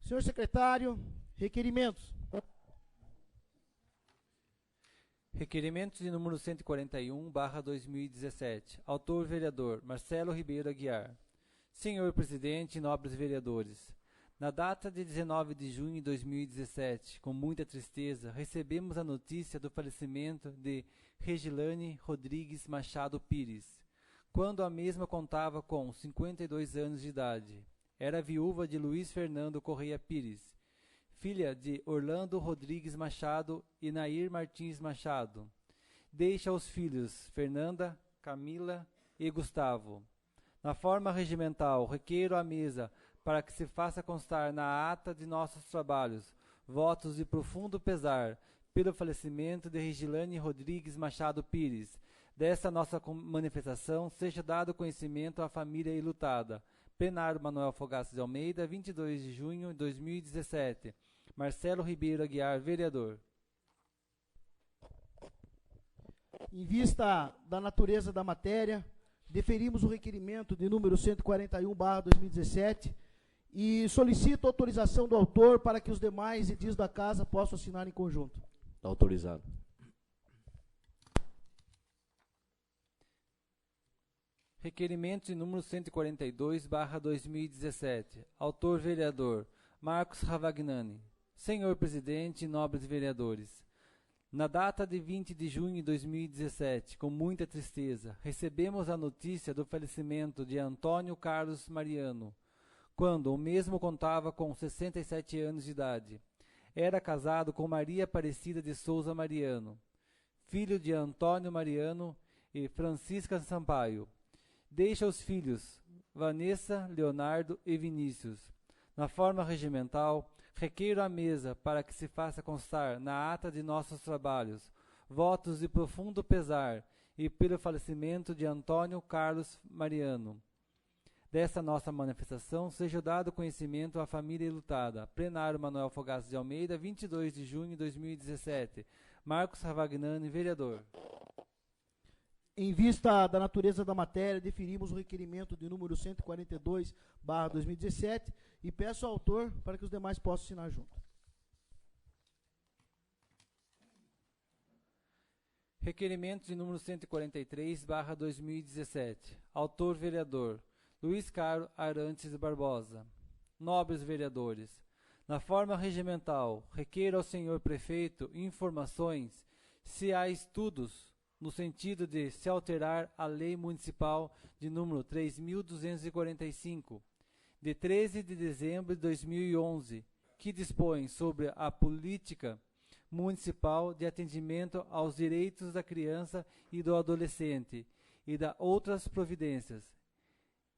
Senhor secretário, requerimentos. Requerimentos de número 141/2017. Autor vereador Marcelo Ribeiro Aguiar. Senhor presidente e nobres vereadores, na data de 19 de junho de 2017, com muita tristeza, recebemos a notícia do falecimento de Regilane Rodrigues Machado Pires, quando a mesma contava com 52 anos de idade. Era viúva de Luiz Fernando Correia Pires, filha de Orlando Rodrigues Machado e Nair Martins Machado. Deixa os filhos Fernanda, Camila e Gustavo. Na forma regimental, requeiro à mesa para que se faça constar na ata de nossos trabalhos votos de profundo pesar pelo falecimento de Regilane Rodrigues Machado Pires. Dessa nossa manifestação seja dado conhecimento à família enlutada. Plenário Manuel Fogaça de Almeida, 22 de junho de 2017. Marcelo Ribeiro Aguiar, vereador. Em vista da natureza da matéria, deferimos o requerimento de número 141/2017 e solicito autorização do autor para que os demais edis da casa possam assinar em conjunto. Está autorizado. Requerimento de número 142/2017. Autor vereador Marcos Ravagnani. Senhor presidente e nobres vereadores, na data de 20 de junho de 2017, com muita tristeza, recebemos a notícia do falecimento de Antônio Carlos Mariano, quando o mesmo contava com 67 anos de idade. Era casado com Maria Aparecida de Souza Mariano, filho de Antônio Mariano e Francisca Sampaio. Deixa os filhos Vanessa, Leonardo e Vinícius. Na forma regimental, requeiro à mesa para que se faça constar na ata de nossos trabalhos votos de profundo pesar e pelo falecimento de Antônio Carlos Mariano. Desta nossa manifestação, seja dado conhecimento à família enlutada. Plenário Manuel Fogaça de Almeida, 22 de junho de 2017. Marcos Ravagnani, vereador. Em vista da natureza da matéria, deferimos o requerimento de número 142/2017 e peço ao autor para que os demais possam assinar junto. Requerimento de número 143/2017. Autor vereador Luiz Carlos Arantes Barbosa. Nobres vereadores, na forma regimental, requeiro ao senhor prefeito informações se há estudos no sentido de se alterar a lei municipal de número 3.245, de 13 de dezembro de 2011, que dispõe sobre a política municipal de atendimento aos direitos da criança e do adolescente e da outras providências.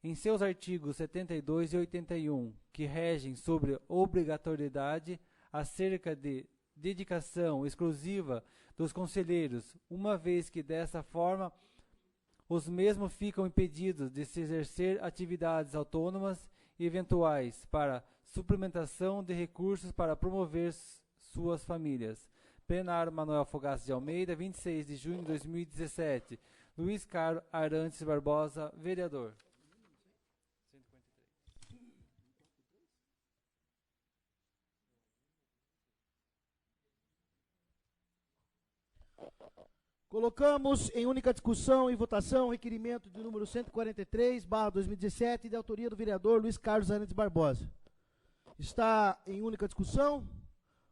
Em seus artigos 72 e 81, que regem sobre obrigatoriedade acerca de dedicação exclusiva dos conselheiros, uma vez que dessa forma os mesmos ficam impedidos de se exercer atividades autônomas e eventuais para suplementação de recursos para promover suas famílias. Plenário Manuel Fogaça de Almeida, 26 de junho de 2017. Luiz Carlos Arantes Barbosa, vereador. Colocamos em única discussão e votação o requerimento de número 143/2017, de autoria do vereador Luiz Carlos Arantes Barbosa. Está em única discussão.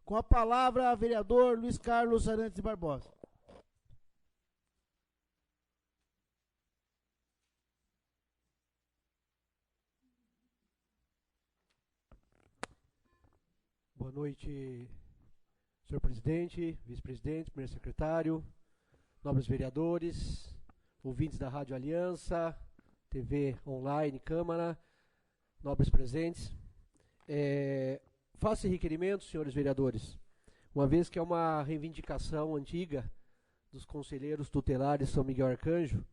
Com a palavra, vereador Luiz Carlos Arantes Barbosa. Boa noite, senhor presidente, vice-presidente, primeiro secretário, nobres vereadores, ouvintes da Rádio Aliança, TV online, Câmara, nobres presentes. Faço esse requerimento, senhores vereadores, uma vez que é uma reivindicação antiga dos conselheiros tutelares de São Miguel Arcanjo,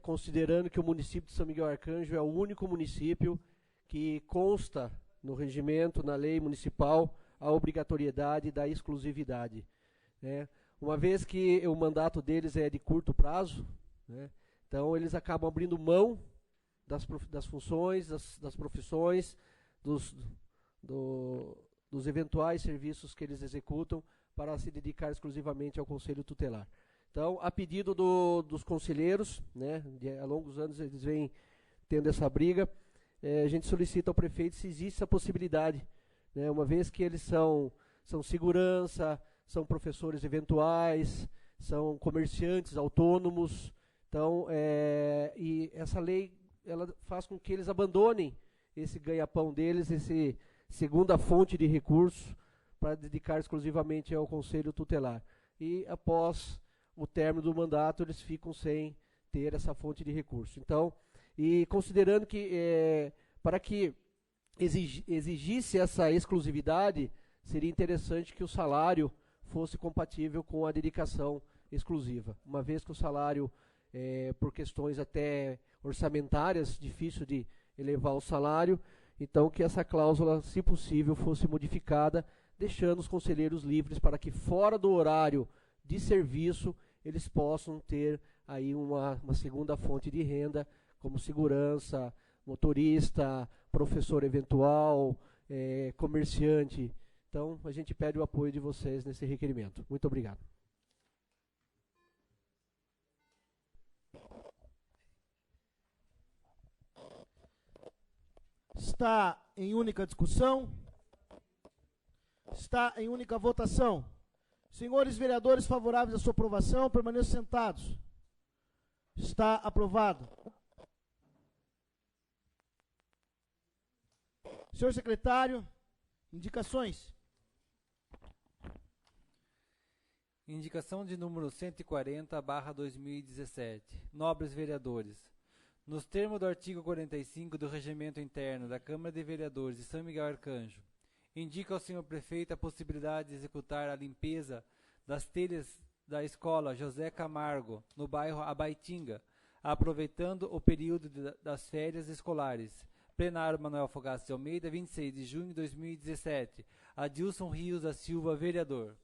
considerando que o município de São Miguel Arcanjo é o único município que consta no regimento, na lei municipal, a obrigatoriedade da exclusividade, né? Uma vez que o mandato deles é de curto prazo, né, então eles acabam abrindo mão das funções, das profissões, dos eventuais serviços que eles executam para se dedicar exclusivamente ao Conselho Tutelar. Então, a pedido dos conselheiros, né, há longos anos eles vêm tendo essa briga, a gente solicita ao prefeito se existe essa possibilidade, né, uma vez que eles são segurança, são professores eventuais, são comerciantes autônomos, então, e essa lei ela faz com que eles abandonem esse ganha-pão deles, esse segunda fonte de recursos, para dedicar exclusivamente ao Conselho Tutelar. E após o término do mandato, eles ficam sem ter essa fonte de recurso. Então, e considerando que para que exigisse essa exclusividade, seria interessante que o salário fosse compatível com a dedicação exclusiva, uma vez que o salário, por questões até orçamentárias, difícil de elevar o salário, então que essa cláusula, se possível, fosse modificada, deixando os conselheiros livres para que fora do horário de serviço eles possam ter aí uma segunda fonte de renda, como segurança, motorista, professor eventual, comerciante. Então, a gente pede o apoio de vocês nesse requerimento. Muito obrigado. Está em única discussão? Está em única votação? Senhores vereadores favoráveis à sua aprovação, permaneçam sentados. Está aprovado. Senhor secretário, indicações. Indicação de número 140/2017. Nobres vereadores, nos termos do artigo 45 do Regimento Interno da Câmara de Vereadores de São Miguel Arcanjo, indica ao senhor prefeito a possibilidade de executar a limpeza das telhas da escola José Camargo, no bairro Abaitinga, aproveitando o período das férias escolares. Plenário Manuel Fogaça de Almeida, 26 de junho de 2017. Adilson Rios da Silva, vereador.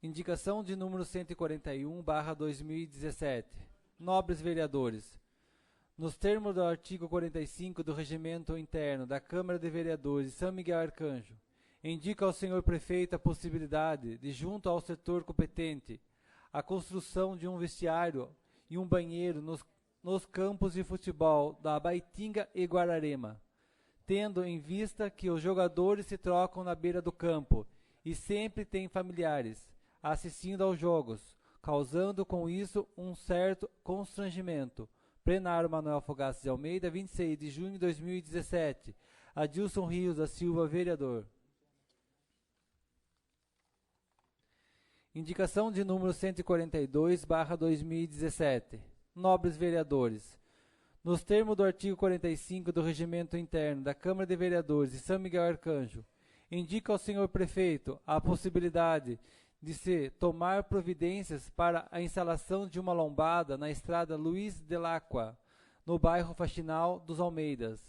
Indicação de número 141/2017. Nobres vereadores, nos termos do artigo 45 do Regimento Interno da Câmara de Vereadores de São Miguel Arcanjo, indica ao senhor prefeito a possibilidade de, junto ao setor competente, a construção de um vestiário e um banheiro nos campos de futebol da Abaitinga e Guararema, tendo em vista que os jogadores se trocam na beira do campo e sempre têm familiares assistindo aos jogos, causando com isso um certo constrangimento. Plenário Manuel Fogaça de Almeida, 26 de junho de 2017. Adilson Rios da Silva, vereador. Indicação de número 142/2017. Nobres vereadores, nos termos do artigo 45 do Regimento Interno da Câmara de Vereadores de São Miguel Arcanjo, indica ao senhor prefeito a possibilidade de se tomar providências para a instalação de uma lombada na estrada Luiz de Lacqua, no bairro Faxinal dos Almeidas,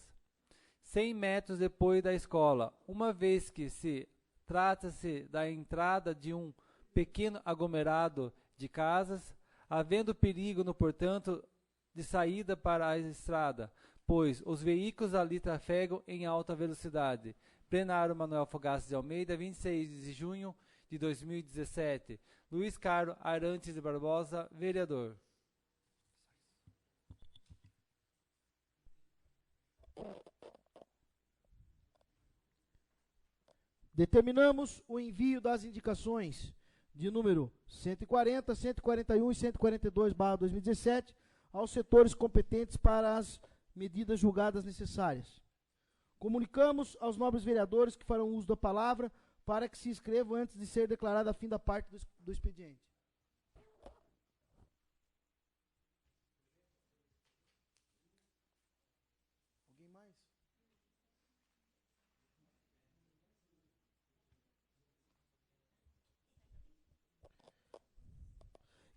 100 metros depois da escola, uma vez que trata-se da entrada de um pequeno aglomerado de casas, havendo perigo, no portanto, de saída para a estrada, pois os veículos ali trafegam em alta velocidade. Plenário Manuel Fogaça de Almeida, 26 de junho de 2017. Luiz Carlos Arantes de Barbosa, vereador. Determinamos o envio das indicações de número 140, 141 e 142/2017 aos setores competentes para as medidas julgadas necessárias. Comunicamos aos nobres vereadores que farão uso da palavra para que se inscrevam antes de ser declarada a fim da parte do expediente. Alguém mais?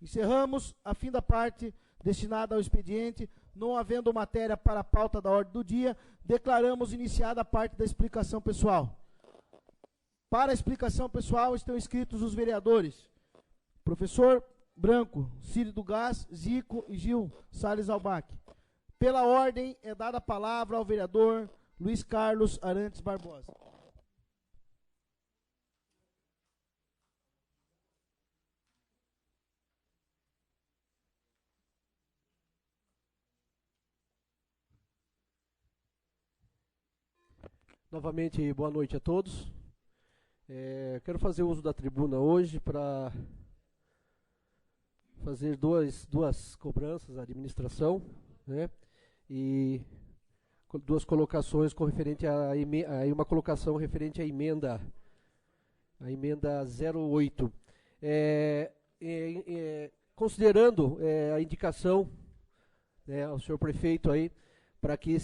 Encerramos a fim da parte destinada ao expediente. Não havendo matéria para a pauta da ordem do dia, declaramos iniciada a parte da explicação pessoal. Para a explicação pessoal estão inscritos os vereadores Professor Branco, Círio do Gás, Zico e Gil Salles Albac. Pela ordem é dada a palavra ao vereador Luiz Carlos Arantes Barbosa. Novamente, boa noite a todos. Quero fazer uso da tribuna hoje para fazer duas cobranças à administração, né? E duas colocações com referente a uma colocação referente à emenda 08. Considerando a indicação, né, ao senhor prefeito aí, para que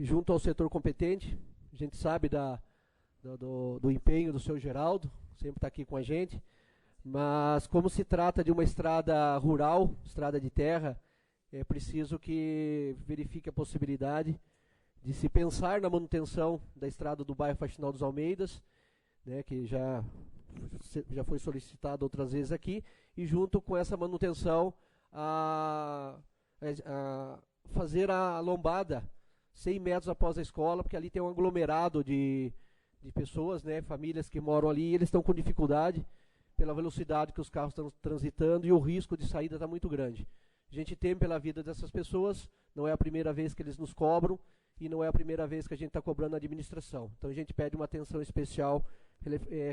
junto ao setor competente, a gente sabe do empenho do senhor Geraldo, sempre está aqui com a gente, mas como se trata de uma estrada rural, estrada de terra, é preciso que verifique a possibilidade de se pensar na manutenção da estrada do bairro Faxinal dos Almeidas, né, que já foi solicitado outras vezes aqui, e junto com essa manutenção fazer a lombada 100 metros após a escola, porque ali tem um aglomerado de pessoas, né, famílias que moram ali, e eles estão com dificuldade pela velocidade que os carros estão transitando e o risco de saída está muito grande. A gente teme pela vida dessas pessoas, não é a primeira vez que eles nos cobram e não é a primeira vez que a gente está cobrando a administração. Então a gente pede uma atenção especial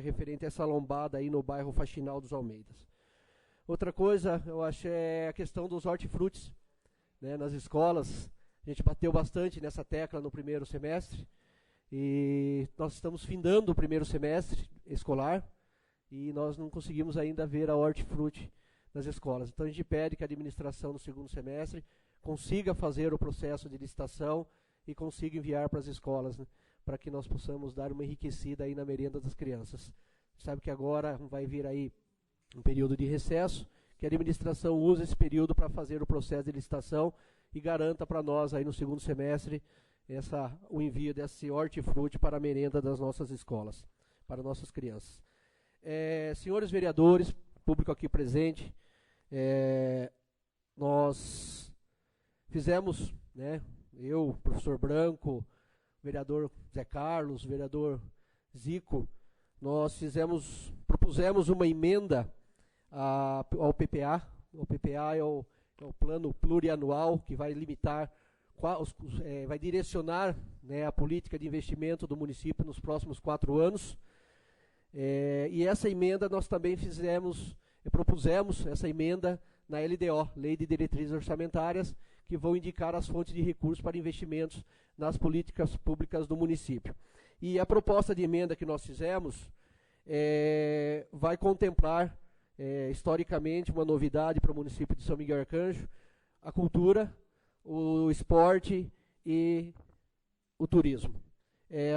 referente a essa lombada aí no bairro Faxinal dos Almeidas. Outra coisa, eu acho, é a questão dos hortifrutis, né, nas escolas. A gente bateu bastante nessa tecla no primeiro semestre e nós estamos findando o primeiro semestre escolar e nós não conseguimos ainda ver a hortifruti nas escolas. Então a gente pede que a administração no segundo semestre consiga fazer o processo de licitação e consiga enviar para as escolas, né, para que nós possamos dar uma enriquecida aí na merenda das crianças. Sabe que agora vai vir aí um período de recesso, que a administração use esse período para fazer o processo de licitação e garanta para nós aí no segundo semestre o envio desse hortifruti para a merenda das nossas escolas, para nossas crianças. Senhores vereadores, público aqui presente, nós fizemos, né, eu, professor Branco, vereador Zé Carlos, vereador Zico, nós propusemos uma emenda ao PPA. O PPA é o plano plurianual que vai limitar, vai direcionar, né, a política de investimento do município nos próximos 4 anos. E essa emenda nós também propusemos essa emenda na LDO, Lei de Diretrizes Orçamentárias, que vão indicar as fontes de recursos para investimentos nas políticas públicas do município. E a proposta de emenda que nós fizemos vai contemplar, historicamente, uma novidade para o município de São Miguel Arcanjo: a cultura, o esporte e o turismo.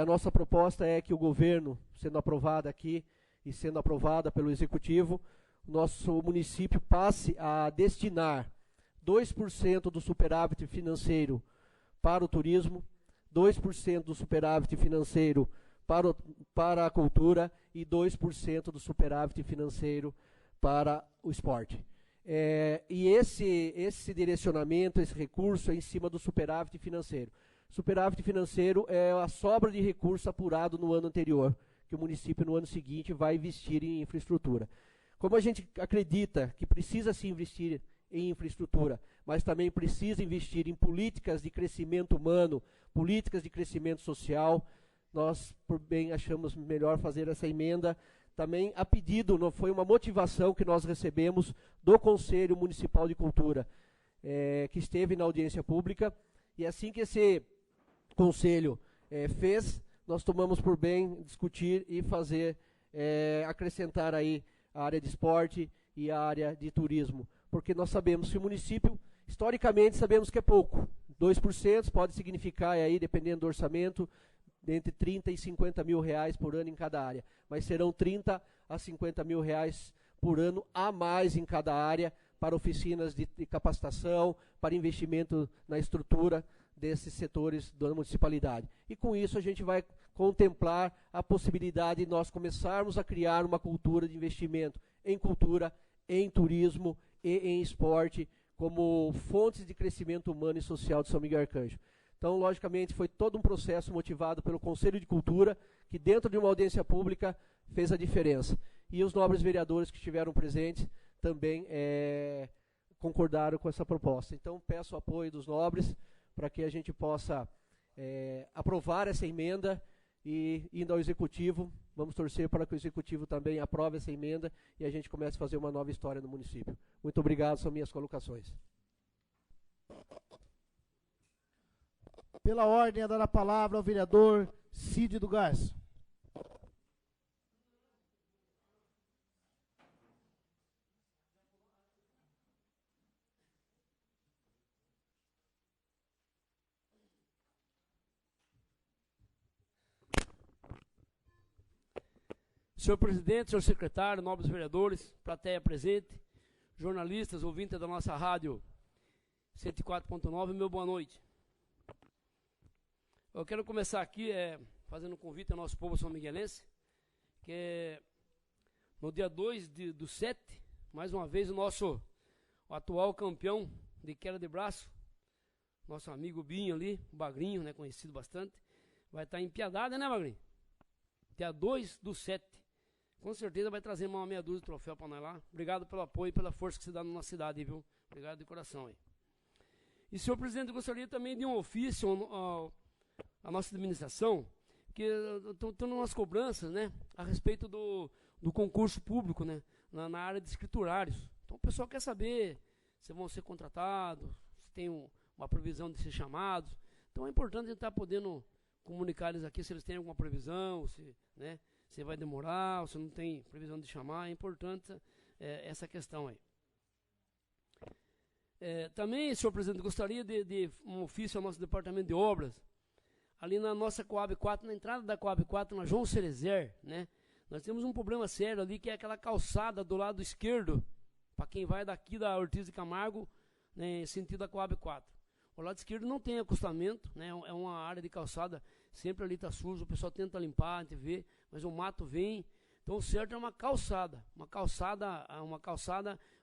A nossa proposta é que o governo, sendo aprovado aqui e sendo aprovada pelo Executivo, nosso município passe a destinar 2% do superávit financeiro para o turismo, 2% do superávit financeiro para a cultura e 2% do superávit financeiro para o esporte. E esse direcionamento, esse recurso é em cima do superávit financeiro. Superávit financeiro é a sobra de recurso apurado no ano anterior, que o município no ano seguinte vai investir em infraestrutura. Como a gente acredita que precisa se investir em infraestrutura, mas também precisa investir em políticas de crescimento humano, políticas de crescimento social, nós, por bem, achamos melhor fazer essa emenda. Também a pedido, não foi uma motivação que nós recebemos do Conselho Municipal de Cultura, que esteve na audiência pública, e assim que esse conselho fez, nós tomamos por bem discutir e fazer, acrescentar aí a área de esporte e a área de turismo, porque nós sabemos que o município, historicamente, sabemos que é pouco. 2% pode significar, aí, dependendo do orçamento, entre 30 e 50 mil reais por ano em cada área, mas serão 30 a 50 mil reais por ano a mais em cada área para oficinas de capacitação, para investimento na estrutura desses setores da municipalidade. E com isso a gente vai contemplar a possibilidade de nós começarmos a criar uma cultura de investimento em cultura, em turismo e em esporte, como fontes de crescimento humano e social de São Miguel Arcanjo. Então, logicamente, foi todo um processo motivado pelo Conselho de Cultura, que dentro de uma audiência pública fez a diferença. E os nobres vereadores que estiveram presentes também concordaram com essa proposta. Então, peço o apoio dos nobres para que a gente possa aprovar essa emenda e, indo ao Executivo, vamos torcer para que o Executivo também aprove essa emenda e a gente comece a fazer uma nova história no município. Muito obrigado, são minhas colocações. Pela ordem, a dar a palavra ao vereador Cid do Garça. Senhor presidente, senhor secretário, nobres vereadores, plateia presente, jornalistas, ouvintes da nossa rádio 104.9, meu boa noite. Eu quero começar aqui fazendo um convite ao nosso povo são miguelense, que no dia 2/7, mais uma vez o atual campeão de queda de braço, nosso amigo Binho ali, o Bagrinho, né, conhecido bastante, vai estar em Piedade, né, Bagrinho? Dia 2/7, com certeza vai trazer uma meia dúzia de troféu para nós lá. Obrigado pelo apoio e pela força que você dá na nossa cidade, viu? Obrigado de coração aí. E, senhor presidente, eu gostaria também de um ofício à nossa administração, que estão nas cobranças, né, a respeito do concurso público, né, na área de escriturários. Então o pessoal quer saber se vão ser contratados, se tem uma previsão de ser chamados. Então é importante a gente estar podendo comunicar eles aqui se eles têm alguma previsão, se vai demorar, ou se não tem previsão de chamar. É importante essa questão aí. Também, senhor presidente, gostaria de um ofício ao nosso departamento de obras, ali na nossa Coab 4, na entrada da Coab 4, na João Cerezer, né? Nós temos um problema sério ali, que é aquela calçada do lado esquerdo, para quem vai daqui da Ortiz de Camargo, né, sentido da Coab 4. O lado esquerdo não tem acostamento, né? É uma área de calçada, sempre ali está sujo, o pessoal tenta limpar, a gente vê, mas o mato vem. Então o certo é uma calçada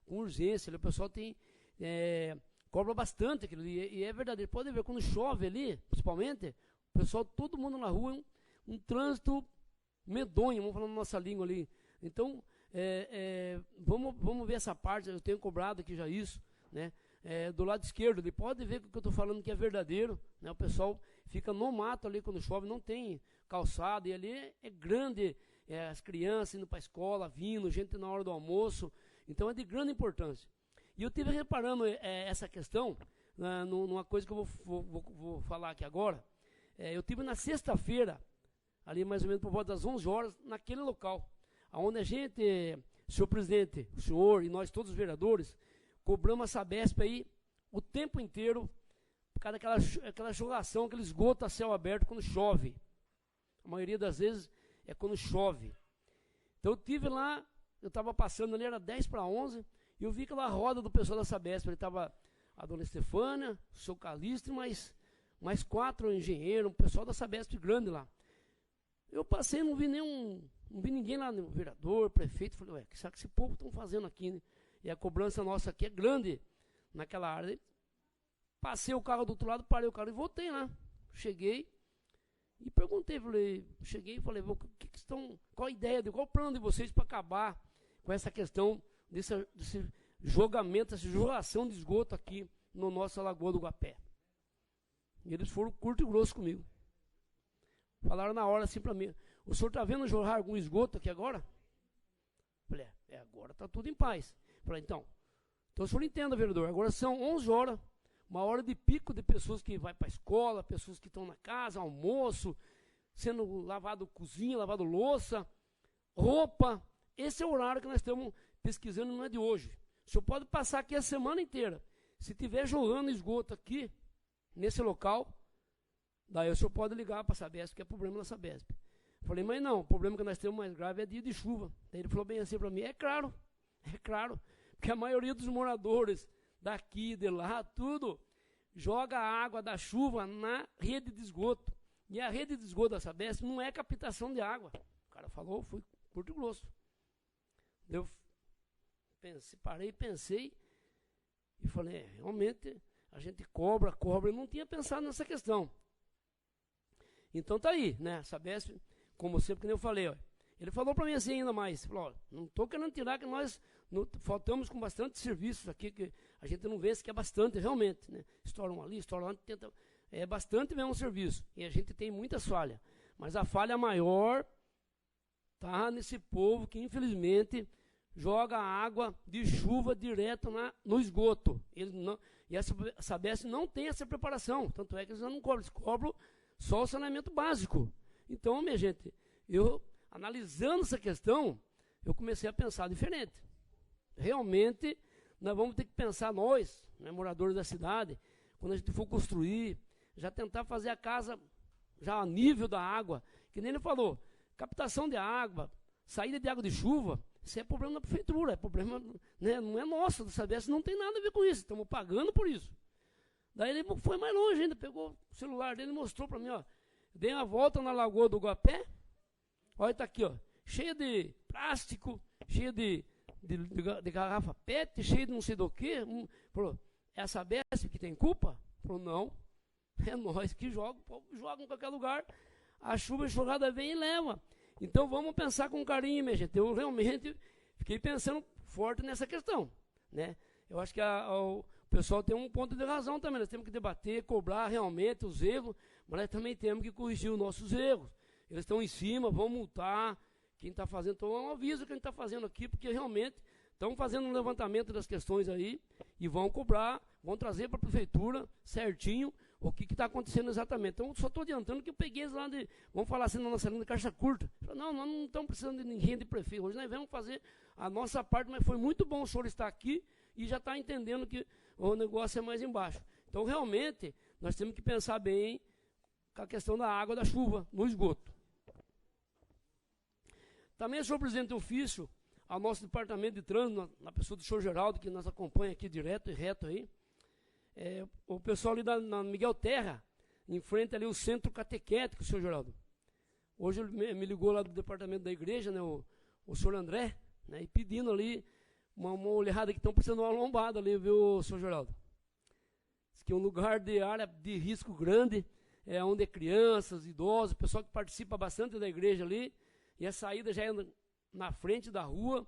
com urgência. Ali, o pessoal cobra bastante aquilo ali, e é verdadeiro. Pode ver, quando chove ali, principalmente, o pessoal, todo mundo na rua, um trânsito medonho, vamos falar na nossa língua ali. Então, vamos ver essa parte, eu tenho cobrado aqui já isso, né? Do lado esquerdo, ele pode ver que o que eu estou falando que é verdadeiro, né? O pessoal fica no mato ali quando chove, não tem calçada, e ali é grande, as crianças indo para a escola, vindo, gente na hora do almoço, então é de grande importância. E eu estive reparando essa questão, numa coisa que eu vou falar aqui agora. Eu estive na sexta-feira, ali mais ou menos por volta das 11 horas, naquele local, onde a gente, senhor presidente, o senhor e nós todos os vereadores, cobramos a Sabesp aí o tempo inteiro, por causa daquela jogação, aquele esgoto a céu aberto quando chove. A maioria das vezes é quando chove. Então eu estive lá, eu estava passando ali, era 10 para 11, e eu vi aquela roda do pessoal da Sabesp. Ele estava a dona Estefânia, o seu Calixto, mais 4 engenheiros, um pessoal da Sabesp grande lá. Eu passei, não vi ninguém lá, o vereador, o prefeito. Falei, o que será que esse povo estão fazendo aqui, né? E a cobrança nossa aqui é grande naquela área. Passei o carro do outro lado, parei o carro e voltei lá. Cheguei e perguntei, falei, qual a ideia, qual o plano de vocês para acabar com essa questão desse jogamento, essa jogação de esgoto aqui no nosso Lagoa do Guapé. E eles foram curto e grosso comigo. Falaram na hora assim para mim, o senhor está vendo jorrar algum esgoto aqui agora? Falei, agora está tudo em paz. Falei, então o senhor entenda, vereador, agora são 11 horas, uma hora de pico de pessoas que vão para a escola, pessoas que estão na casa, almoço, sendo lavado cozinha, lavado louça, roupa. Esse é o horário que nós estamos pesquisando, não é de hoje. O senhor pode passar aqui a semana inteira. Se tiver jogando esgoto aqui, nesse local, daí o senhor pode ligar para a Sabesp, que é problema da Sabesp. Falei, mas não, o problema que nós temos mais grave é dia de chuva. Daí ele falou bem assim para mim, é claro, porque a maioria dos moradores daqui, de lá, tudo, joga a água da chuva na rede de esgoto. E a rede de esgoto da Sabesp não é captação de água. O cara falou, fui curto e grosso. Eu pensei e falei, realmente, a gente cobra, eu não tinha pensado nessa questão. Então tá aí, né, a Sabesp, como sempre, que nem eu falei, ó, ele falou para mim assim ainda mais, falou, não estou querendo tirar que nós faltamos com bastante serviços aqui, que a gente não vê se que é bastante, realmente, né, estoura um ali, estoura lá, tenta, é bastante mesmo o serviço, e a gente tem muitas falhas, mas a falha maior tá nesse povo que infelizmente joga água de chuva direto no esgoto. E a Sabesp não tem essa preparação, tanto é que eles não cobram, eles cobram só o saneamento básico. Então, minha gente, eu analisando essa questão, eu comecei a pensar diferente. Realmente, nós vamos ter que pensar, nós, né, moradores da cidade, quando a gente for construir, já tentar fazer a casa já a nível da água, que nem ele falou, captação de água, saída de água de chuva, isso é problema da prefeitura, é problema, né, não é nosso, da Sabesp não tem nada a ver com isso, estamos pagando por isso. Daí ele foi mais longe ainda, pegou o celular dele e mostrou para mim, ó, dei uma volta na Lagoa do Guapé, olha, está aqui, ó, cheia de plástico, cheia de garrafa PET, cheia de não sei do que. Falou, é a Sabesp que tem culpa? Falou, não, é nós que joga, o povo joga em qualquer lugar, a chuva enxurrada vem e leva. Então vamos pensar com carinho, minha gente. Eu realmente fiquei pensando forte nessa questão, né? Eu acho que o pessoal tem um ponto de razão também. Nós temos que debater, cobrar realmente os erros, mas nós também temos que corrigir os nossos erros. Eles estão em cima, vão multar quem está fazendo. Então é um aviso que a gente está fazendo aqui, porque realmente estão fazendo um levantamento das questões aí e vão cobrar, vão trazer para a prefeitura certinho o que está acontecendo exatamente. Então, só estou adiantando que eu peguei eles lá de, vamos falar assim na nossa língua de caixa curta. Não, nós não estamos precisando de ninguém de prefeito. Hoje nós vamos fazer a nossa parte, mas foi muito bom o senhor estar aqui e já está entendendo que o negócio é mais embaixo. Então, realmente, nós temos que pensar bem com a questão da água, da chuva, no esgoto. Também, senhor presidente, do ofício, ao nosso departamento de trânsito, na pessoa do senhor Geraldo, que nos acompanha aqui direto e reto aí, o pessoal ali na Miguel Terra, em frente ali o centro catequético, senhor Geraldo. Hoje ele me ligou lá do departamento da igreja, né, o senhor André, né, e pedindo ali uma olhada que estão precisando de uma lombada ali, viu, senhor Geraldo? Diz que é um lugar de área de risco grande, onde é crianças, idosos, pessoal que participa bastante da igreja ali, e a saída já é na frente da rua,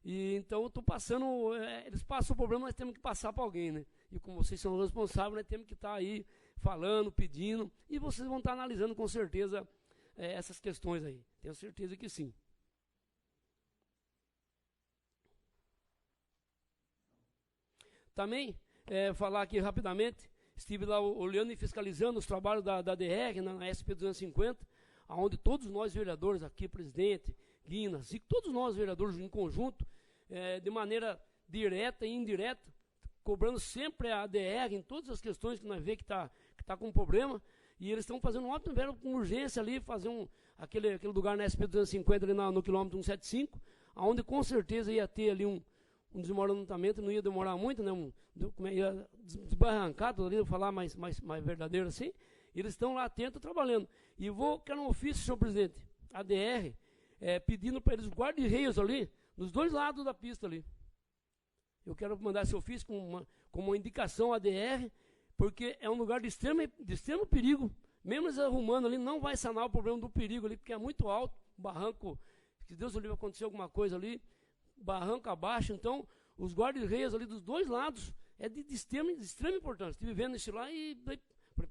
e então eu estou passando, eles passam o problema, nós temos que passar para alguém, né? E como vocês são responsáveis, nós temos que estar aí falando, pedindo, e vocês vão estar analisando com certeza essas questões aí. Tenho certeza que sim. Também, falar aqui rapidamente, estive lá olhando e fiscalizando os trabalhos da DR na SP250, onde todos nós vereadores aqui, presidente, Guinas, e todos nós vereadores em conjunto, de maneira direta e indireta, cobrando sempre a ADR em todas as questões que nós vemos que tá com problema, e eles estão fazendo um ótimo trabalho com urgência ali, fazer aquele lugar na SP250 ali no quilômetro 175, onde com certeza ia ter ali um desmoronamento, não ia demorar muito, né? Ia desbarrancar tudo ali, vou falar mais verdadeiro assim. Eles estão lá atentos, trabalhando. E quero um ofício, senhor presidente, ADR, pedindo para eles guarda-reios ali, nos dois lados da pista ali. Eu quero mandar esse ofício com uma indicação ADR, porque é um lugar de extremo perigo. Mesmo eles arrumando ali, não vai sanar o problema do perigo ali, porque é muito alto, barranco, se Deus o livre acontecer alguma coisa ali, barranco abaixo. Então, os guarda-reios ali dos dois lados é de extrema importância. Estive vendo isso lá e falei,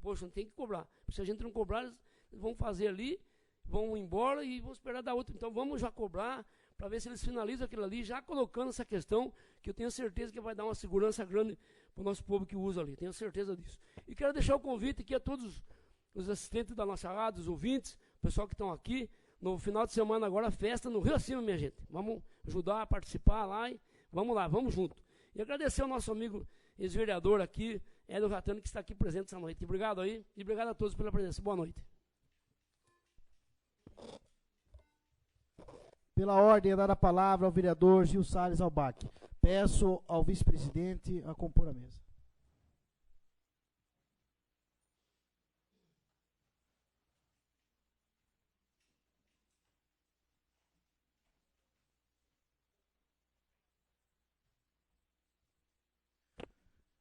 poxa, não tem que cobrar. Se a gente não cobrar, eles vão fazer ali, vão embora e vão esperar dar outro. Então, vamos já cobrar, para ver se eles finalizam aquilo ali, já colocando essa questão, que eu tenho certeza que vai dar uma segurança grande para o nosso povo que usa ali, tenho certeza disso. E quero deixar o convite aqui a todos os assistentes da nossa rádio, os ouvintes, o pessoal que estão aqui, no final de semana agora, festa no Rio Acima, minha gente. Vamos ajudar a participar lá e vamos lá, vamos junto. E agradecer ao nosso amigo ex-vereador aqui, Hélio Ratano, que está aqui presente essa noite. Obrigado aí, e obrigado a todos pela presença. Boa noite. Pela ordem, é dar a palavra ao vereador Gil Salles Albac. Peço ao vice-presidente a compor a mesa.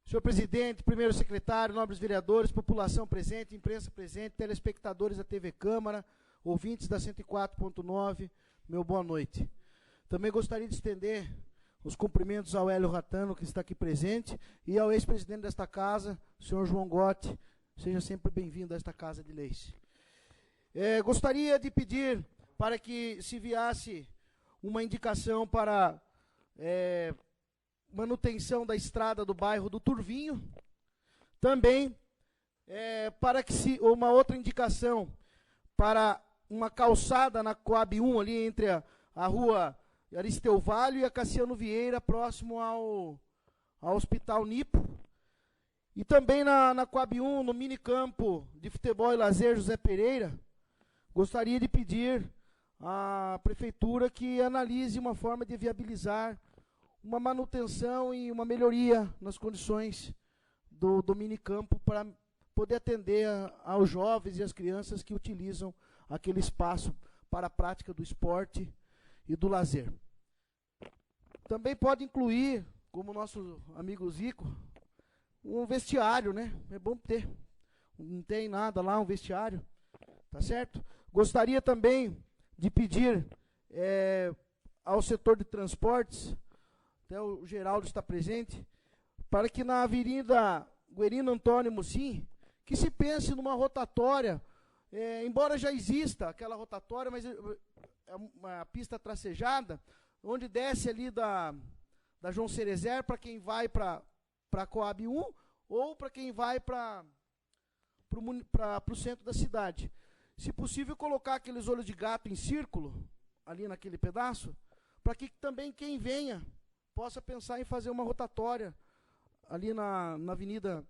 Senhor presidente, primeiro secretário, nobres vereadores, população presente, imprensa presente, telespectadores da TV Câmara, ouvintes da 104.9, meu boa noite. Também gostaria de estender os cumprimentos ao Hélio Ratano, que está aqui presente, e ao ex-presidente desta casa, o senhor João Gotti. Seja sempre bem-vindo a esta casa de leis. Gostaria de pedir para que se enviasse uma indicação para manutenção da estrada do bairro do Turvinho. Também para que uma outra indicação para uma calçada na Coab 1, ali entre a rua Aristeu Valho e a Cassiano Vieira, próximo ao Hospital Nipo. E também na Coab 1, no minicampo de futebol e lazer José Pereira, gostaria de pedir à prefeitura que analise uma forma de viabilizar uma manutenção e uma melhoria nas condições do minicampo para poder atender aos jovens e às crianças que utilizam aquele espaço para a prática do esporte e do lazer. Também pode incluir, como nosso amigo Zico, um vestiário, né? É bom ter. Não tem nada lá, um vestiário, tá certo? Gostaria também de pedir ao setor de transportes, até o Geraldo está presente, para que na Avenida Guerino Antônio Musim, que se pense numa rotatória, embora já exista aquela rotatória, mas é uma pista tracejada, onde desce ali da João Cerezer para quem vai para a Coab 1 ou para quem vai para o centro da cidade. Se possível, colocar aqueles olhos de gato em círculo, ali naquele pedaço, para que também quem venha possa pensar em fazer uma rotatória ali na avenida,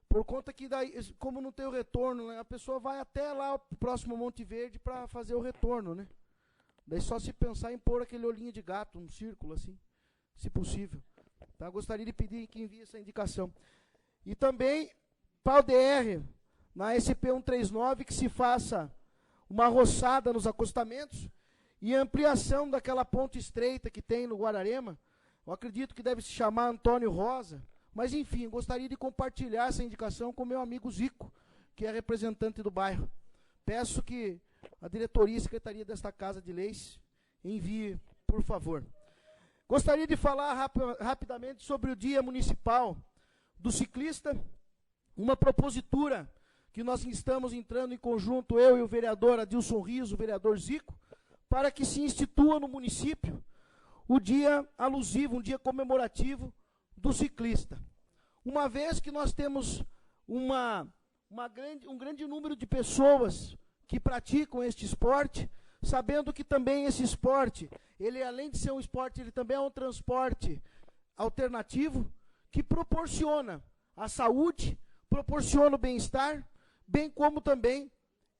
por conta que, daí, como não tem o retorno, né, a pessoa vai até lá, o próximo Monte Verde, para fazer o retorno, né? Daí só se pensar em pôr aquele olhinho de gato, um círculo assim, se possível. Tá? Gostaria de pedir que envie essa indicação. E também, para o DR, na SP-139, que se faça uma roçada nos acostamentos e ampliação daquela ponte estreita que tem no Guararema. Eu acredito que deve se chamar Antônio Rosa, mas enfim, gostaria de compartilhar essa indicação com meu amigo Zico, que é representante do bairro. Peço que a diretoria e secretaria desta Casa de Leis envie, por favor. Gostaria de falar rapidamente sobre o Dia Municipal do Ciclista, uma propositura que nós estamos entrando em conjunto, eu e o vereador Adilson Riso, o vereador Zico, para que se institua no município o dia alusivo, um dia comemorativo do ciclista. Uma vez que nós temos um grande número de pessoas que praticam este esporte, sabendo que também esse esporte, ele além de ser um esporte, ele também é um transporte alternativo, que proporciona a saúde, proporciona o bem-estar, bem como também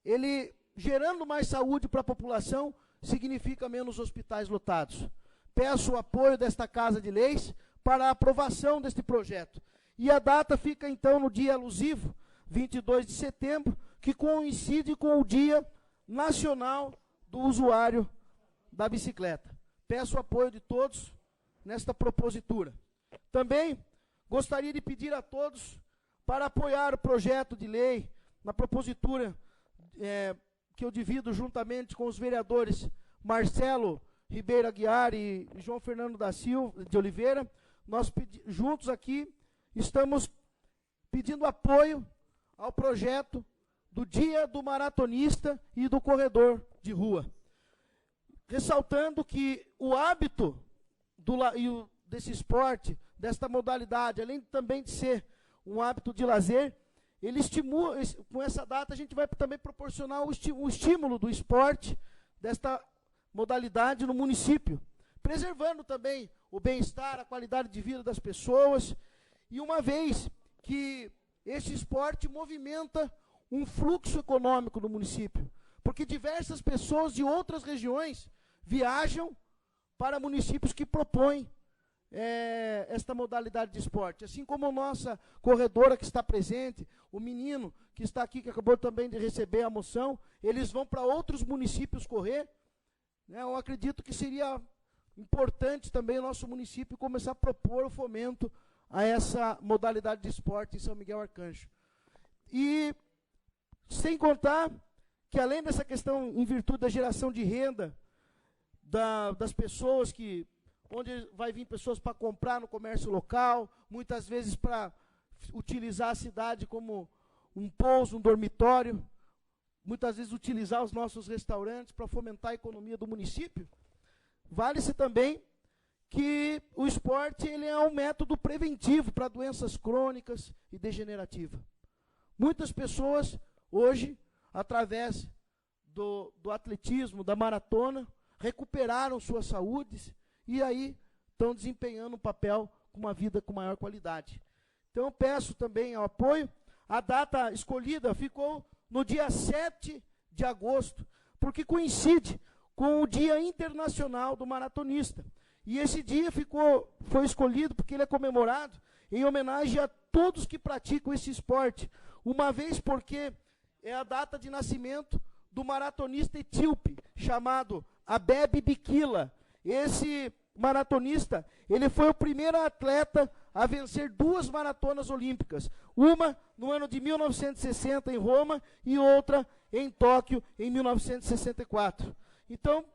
ele, gerando mais saúde para a população, significa menos hospitais lotados. Peço o apoio desta Casa de Leis para a aprovação deste projeto. E a data fica então no dia alusivo, 22 de setembro, que coincide com o Dia Nacional do Usuário da Bicicleta. Peço o apoio de todos nesta propositura. Também gostaria de pedir a todos para apoiar o projeto de lei na propositura que eu divido juntamente com os vereadores Marcelo Ribeiro Aguiar e João Fernando da Silva de Oliveira. Nós juntos aqui estamos pedindo apoio ao projeto do Dia do Maratonista e do Corredor de Rua. Ressaltando que o hábito desse esporte, desta modalidade, além também de ser um hábito de lazer, ele estimula, com essa data a gente vai também proporcionar o estímulo do esporte, desta modalidade no município, preservando também o bem-estar, a qualidade de vida das pessoas, e uma vez que esse esporte movimenta um fluxo econômico no município, porque diversas pessoas de outras regiões viajam para municípios que propõem esta modalidade de esporte. Assim como a nossa corredora que está presente, o menino que está aqui, que acabou também de receber a moção, eles vão para outros municípios correr. Eu acredito que seria importante também o nosso município começar a propor o fomento a essa modalidade de esporte em São Miguel Arcanjo. E sem contar que, além dessa questão, em virtude da geração de renda das pessoas, onde vai vir pessoas para comprar no comércio local, muitas vezes para utilizar a cidade como um pouso, um dormitório, muitas vezes utilizar os nossos restaurantes para fomentar a economia do município, vale-se também que o esporte ele é um método preventivo para doenças crônicas e degenerativas. Muitas pessoas, hoje, através do atletismo, da maratona, recuperaram suas saúdes e aí estão desempenhando um papel com uma vida com maior qualidade. Então, eu peço também ao apoio. A data escolhida ficou no dia 7 de agosto, porque coincide com o Dia Internacional do Maratonista. E esse dia foi escolhido porque ele é comemorado em homenagem a todos que praticam esse esporte, uma vez porque é a data de nascimento do maratonista etíope, chamado Abebe Bikila. Esse maratonista, ele foi o primeiro atleta a vencer 2 maratonas olímpicas, uma no ano de 1960 em Roma e outra em Tóquio em 1964. Então,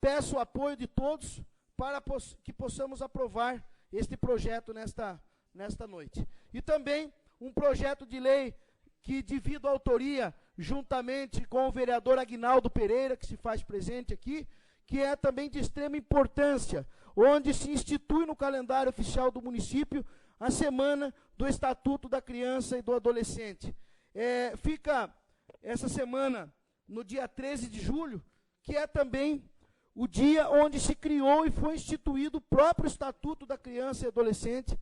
peço o apoio de todos para que possamos aprovar este projeto nesta noite. E também um projeto de lei que divido a autoria juntamente com o vereador Aguinaldo Pereira, que se faz presente aqui, que é também de extrema importância, onde se institui no calendário oficial do município a Semana do Estatuto da Criança e do Adolescente. Fica essa semana no dia 13 de julho, que é também o dia onde se criou e foi instituído o próprio Estatuto da Criança e Adolescente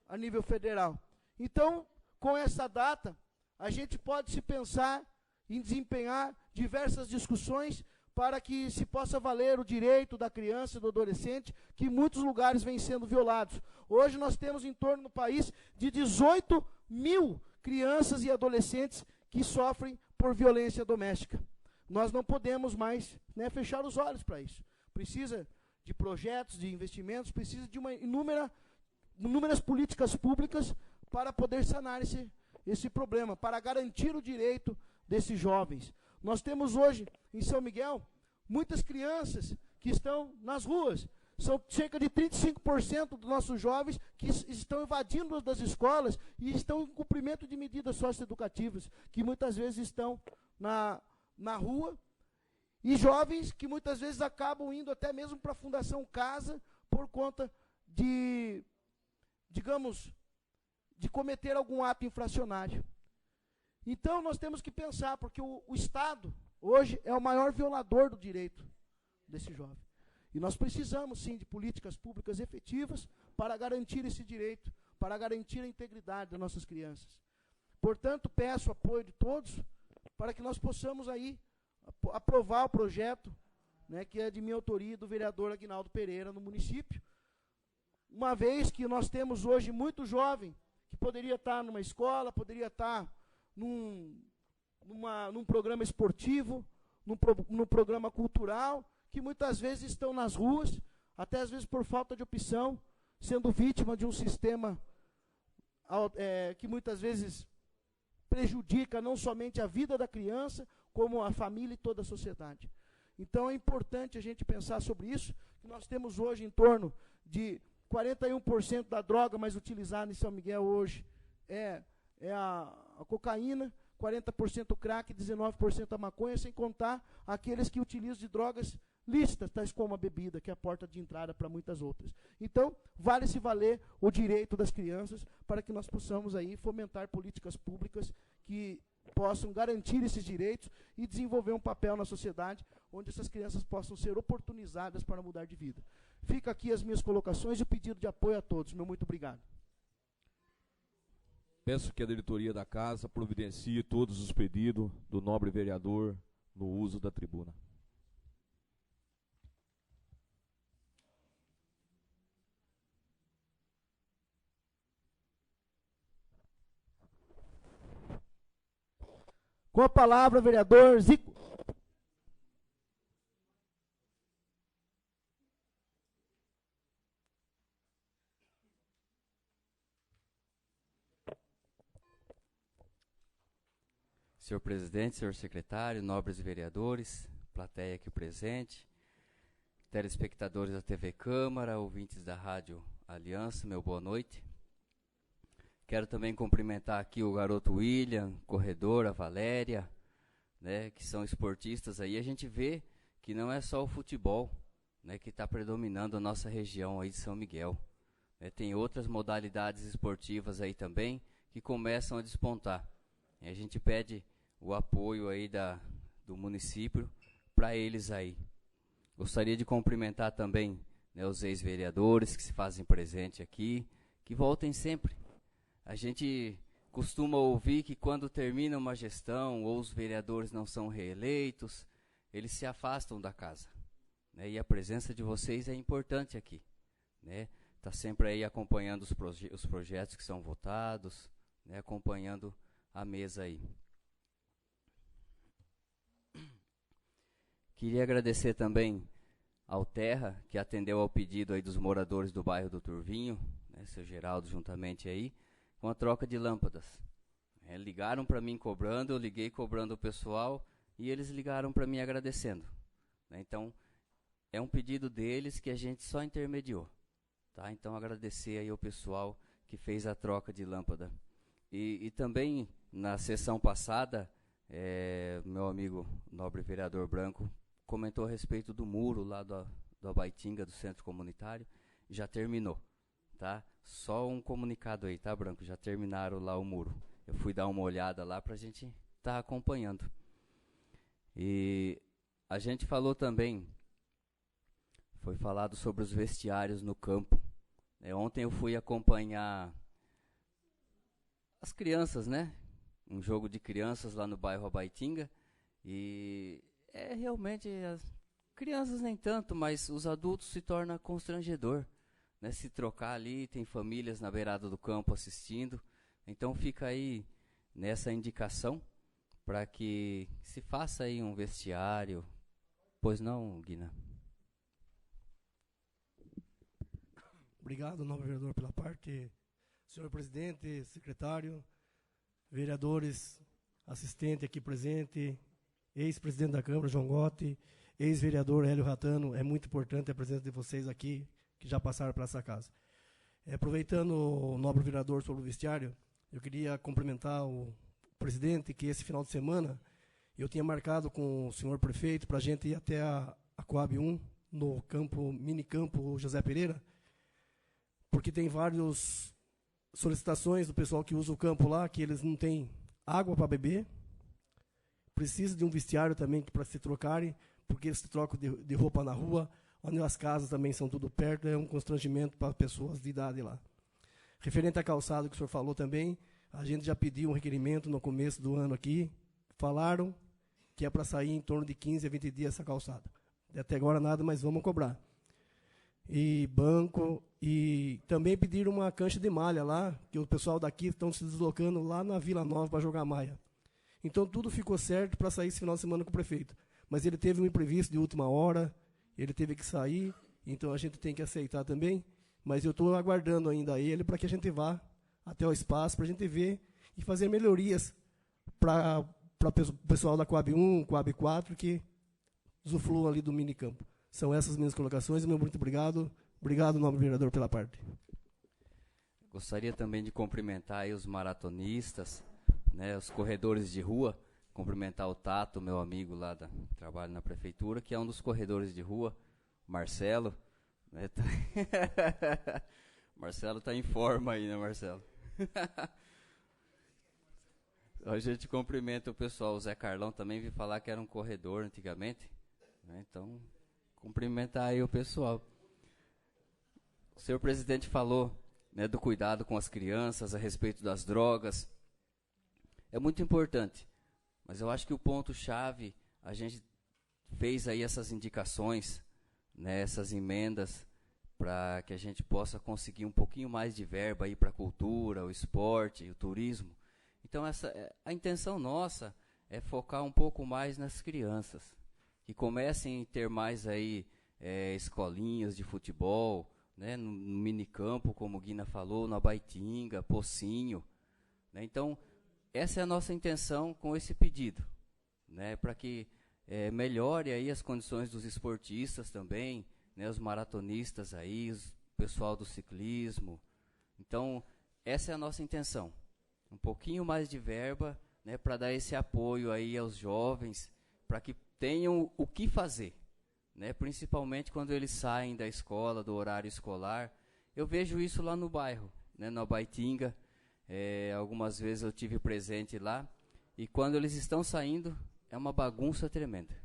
a nível federal. Então, com essa data, a gente pode se pensar em desempenhar diversas discussões para que se possa valer o direito da criança e do adolescente, que em muitos lugares vem sendo violados. Hoje nós temos em torno no país de 18 mil crianças e adolescentes que sofrem por violência doméstica. Nós não podemos mais, né, fechar os olhos para isso. Precisa de projetos, de investimentos, precisa de inúmeras políticas públicas para poder sanar esse problema, para garantir o direito desses jovens. Nós temos hoje, em São Miguel, muitas crianças que estão nas ruas. São cerca de 35% dos nossos jovens que estão evadindo das escolas e estão em cumprimento de medidas socioeducativas, que muitas vezes estão na rua, e jovens que muitas vezes acabam indo até mesmo para a Fundação Casa por conta de, digamos, de cometer algum ato infracionário. Então nós temos que pensar, porque o Estado hoje é o maior violador do direito desse jovem. E nós precisamos sim de políticas públicas efetivas para garantir esse direito, para garantir a integridade das nossas crianças. Portanto, peço o apoio de todos para que nós possamos aí aprovar o projeto, né, que é de minha autoria e do vereador Aguinaldo Pereira no município, uma vez que nós temos hoje muito jovem que poderia estar numa escola, poderia estar num programa esportivo, num programa cultural, que muitas vezes estão nas ruas, até às vezes por falta de opção, sendo vítima de um sistema que muitas vezes prejudica não somente a vida da criança, como a família e toda a sociedade. Então é importante a gente pensar sobre isso, que nós temos hoje em torno de 41% da droga mais utilizada em São Miguel hoje é a cocaína, 40% o crack, 19% a maconha, sem contar aqueles que utilizam de drogas lícitas, tais como a bebida, que é a porta de entrada para muitas outras. Então, vale se valer o direito das crianças para que nós possamos aí fomentar políticas públicas que possam garantir esses direitos e desenvolver um papel na sociedade onde essas crianças possam ser oportunizadas para mudar de vida. Fica aqui as minhas colocações e o pedido de apoio a todos. Meu muito obrigado. Peço que a diretoria da casa providencie todos os pedidos do nobre vereador no uso da tribuna. Com a palavra, vereador Zico. Senhor presidente, senhor secretário, nobres vereadores, plateia aqui presente, telespectadores da TV Câmara, ouvintes da Rádio Aliança, meu boa noite. Quero também cumprimentar aqui o garoto William, corredor, a Valéria, né, que são esportistas aí. A gente vê que não é só o futebol, né, que está predominando a nossa região aí de São Miguel. Tem outras modalidades esportivas aí também que começam a despontar. E a gente pede o apoio aí do município para eles aí. Gostaria de cumprimentar também, né, os ex-vereadores que se fazem presente aqui, que voltem sempre. A gente costuma ouvir que quando termina uma gestão ou os vereadores não são reeleitos, eles se afastam da casa, né? E a presença de vocês é importante aqui, né? Tá sempre aí acompanhando os projetos que são votados, né? Acompanhando a mesa aí. Queria agradecer também ao Terra, que atendeu ao pedido aí dos moradores do bairro do Turvinho, né? Seu Geraldo juntamente aí, com a troca de lâmpadas. Ligaram para mim cobrando, eu liguei cobrando o pessoal e eles ligaram para mim agradecendo, né? Então, é um pedido deles que a gente só intermediou, tá? Então, agradecer aí ao pessoal que fez a troca de lâmpada. E também, na sessão passada, meu amigo nobre vereador Branco comentou a respeito do muro lá do Abaitinga, do centro comunitário, já terminou, tá? Só um comunicado aí, tá, Branco? Já terminaram lá o muro. Eu fui dar uma olhada lá para a gente estar acompanhando. E a gente falou também, foi falado sobre os vestiários no campo. Ontem eu fui acompanhar as crianças, né? Um jogo de crianças lá no bairro Abaitinga. E realmente, as crianças nem tanto, mas os adultos se torna constrangedor, né? Se trocar ali, tem famílias na beirada do campo assistindo. Então fica aí nessa indicação para que se faça aí um vestiário. Pois não, Guina? Obrigado, nobre vereador, pela parte. Senhor presidente, secretário, vereadores, assistente aqui presente, ex-presidente da Câmara, João Gotti, ex-vereador Hélio Ratano, é muito importante a presença de vocês aqui, que já passaram por essa casa. Aproveitando o nobre vereador sobre o vestiário, eu queria cumprimentar o presidente, que esse final de semana eu tinha marcado com o senhor prefeito para a gente ir até a Coab 1, no minicampo José Pereira, porque tem várias solicitações do pessoal que usa o campo lá, que eles não têm água para beber, precisa de um vestiário também para se trocarem, porque eles se trocam de roupa na rua, onde as casas também são tudo perto, é um constrangimento para pessoas de idade lá. Referente à calçada que o senhor falou também, a gente já pediu um requerimento no começo do ano aqui, falaram que é para sair em torno de 15 a 20 dias essa calçada. Até agora nada, mas vamos cobrar. E banco, e também pediram uma cancha de malha lá, que o pessoal daqui estão se deslocando lá na Vila Nova para jogar malha. Então tudo ficou certo para sair esse final de semana com o prefeito. Mas ele teve um imprevisto de última hora, ele teve que sair, então a gente tem que aceitar também. Mas eu estou aguardando ainda ele para que a gente vá até o espaço, para a gente ver e fazer melhorias para o pessoal da Coab 1, Coab 4, que usufruam ali do minicampo. São essas minhas colocações, meu muito obrigado. Obrigado, nobre vereador, pela parte. Gostaria também de cumprimentar aí os maratonistas, né, os corredores de rua, cumprimentar o Tato, meu amigo lá da trabalho na prefeitura, que é um dos corredores de rua, Marcelo, né, Marcelo está em forma aí, né, Marcelo? A gente cumprimenta o pessoal. O Zé Carlão também vi falar que era um corredor antigamente, né, então cumprimentar aí o pessoal. O senhor presidente falou, né, do cuidado com as crianças, a respeito das drogas. É muito importante, mas eu acho que o ponto-chave, a gente fez aí essas indicações, né, essas emendas, para que a gente possa conseguir um pouquinho mais de verba aí para a cultura, o esporte, o turismo. Então, a intenção nossa é focar um pouco mais nas crianças, que comecem a ter mais aí escolinhas de futebol, né, no minicampo, como o Guina falou, na Abaitinga, Pocinho, né. Então, essa é a nossa intenção com esse pedido, né, para que melhore aí as condições dos esportistas também, né, os maratonistas aí, o pessoal do ciclismo. Então, essa é a nossa intenção. Um pouquinho mais de verba, né, para dar esse apoio aí aos jovens, para que tenham o que fazer, né, principalmente quando eles saem da escola, do horário escolar. Eu vejo isso lá no bairro, né, na Abaitinga. Algumas vezes eu tive presente lá, e quando eles estão saindo, é uma bagunça tremenda.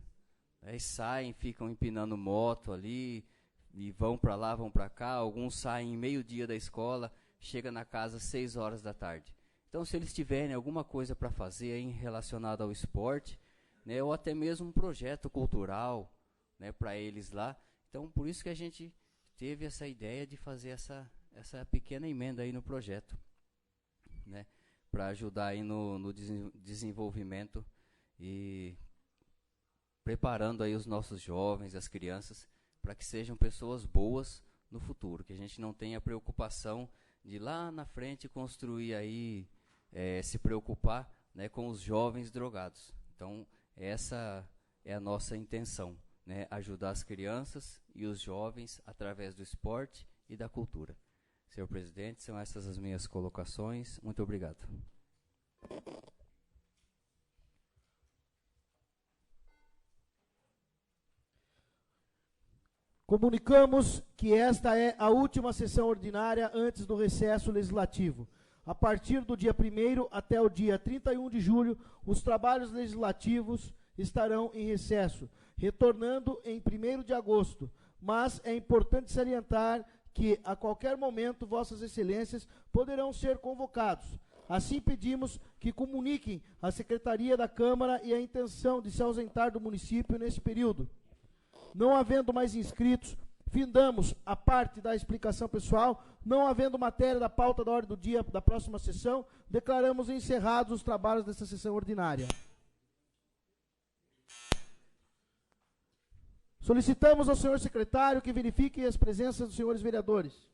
Eles saem, ficam empinando moto ali, e vão para lá, vão para cá. Alguns saem meio-dia da escola, chegam na casa às 6 horas da tarde. Então, se eles tiverem alguma coisa para fazer aí relacionada ao esporte, né, ou até mesmo um projeto cultural, né, para eles lá. Então, por isso que a gente teve essa ideia de fazer essa pequena emenda aí no projeto, né, para ajudar aí no desenvolvimento e preparando aí os nossos jovens, as crianças, para que sejam pessoas boas no futuro, que a gente não tenha preocupação de lá na frente construir aí, se preocupar, né, com os jovens drogados. Então, Essa é a nossa intenção, né? Ajudar as crianças e os jovens através do esporte e da cultura. Senhor presidente, são essas as minhas colocações. Muito obrigado. Comunicamos que esta é a última sessão ordinária antes do recesso legislativo. A partir do dia 1º até o dia 31 de julho, os trabalhos legislativos estarão em recesso, retornando em 1º de agosto. Mas é importante salientar que, a qualquer momento, Vossas Excelências poderão ser convocados. Assim, pedimos que comuniquem à Secretaria da Câmara e a intenção de se ausentar do município nesse período. Não havendo mais inscritos, findamos a parte da explicação pessoal. Não havendo matéria da pauta da ordem do dia da próxima sessão, declaramos encerrados os trabalhos desta sessão ordinária. Solicitamos ao senhor secretário que verifique as presenças dos senhores vereadores.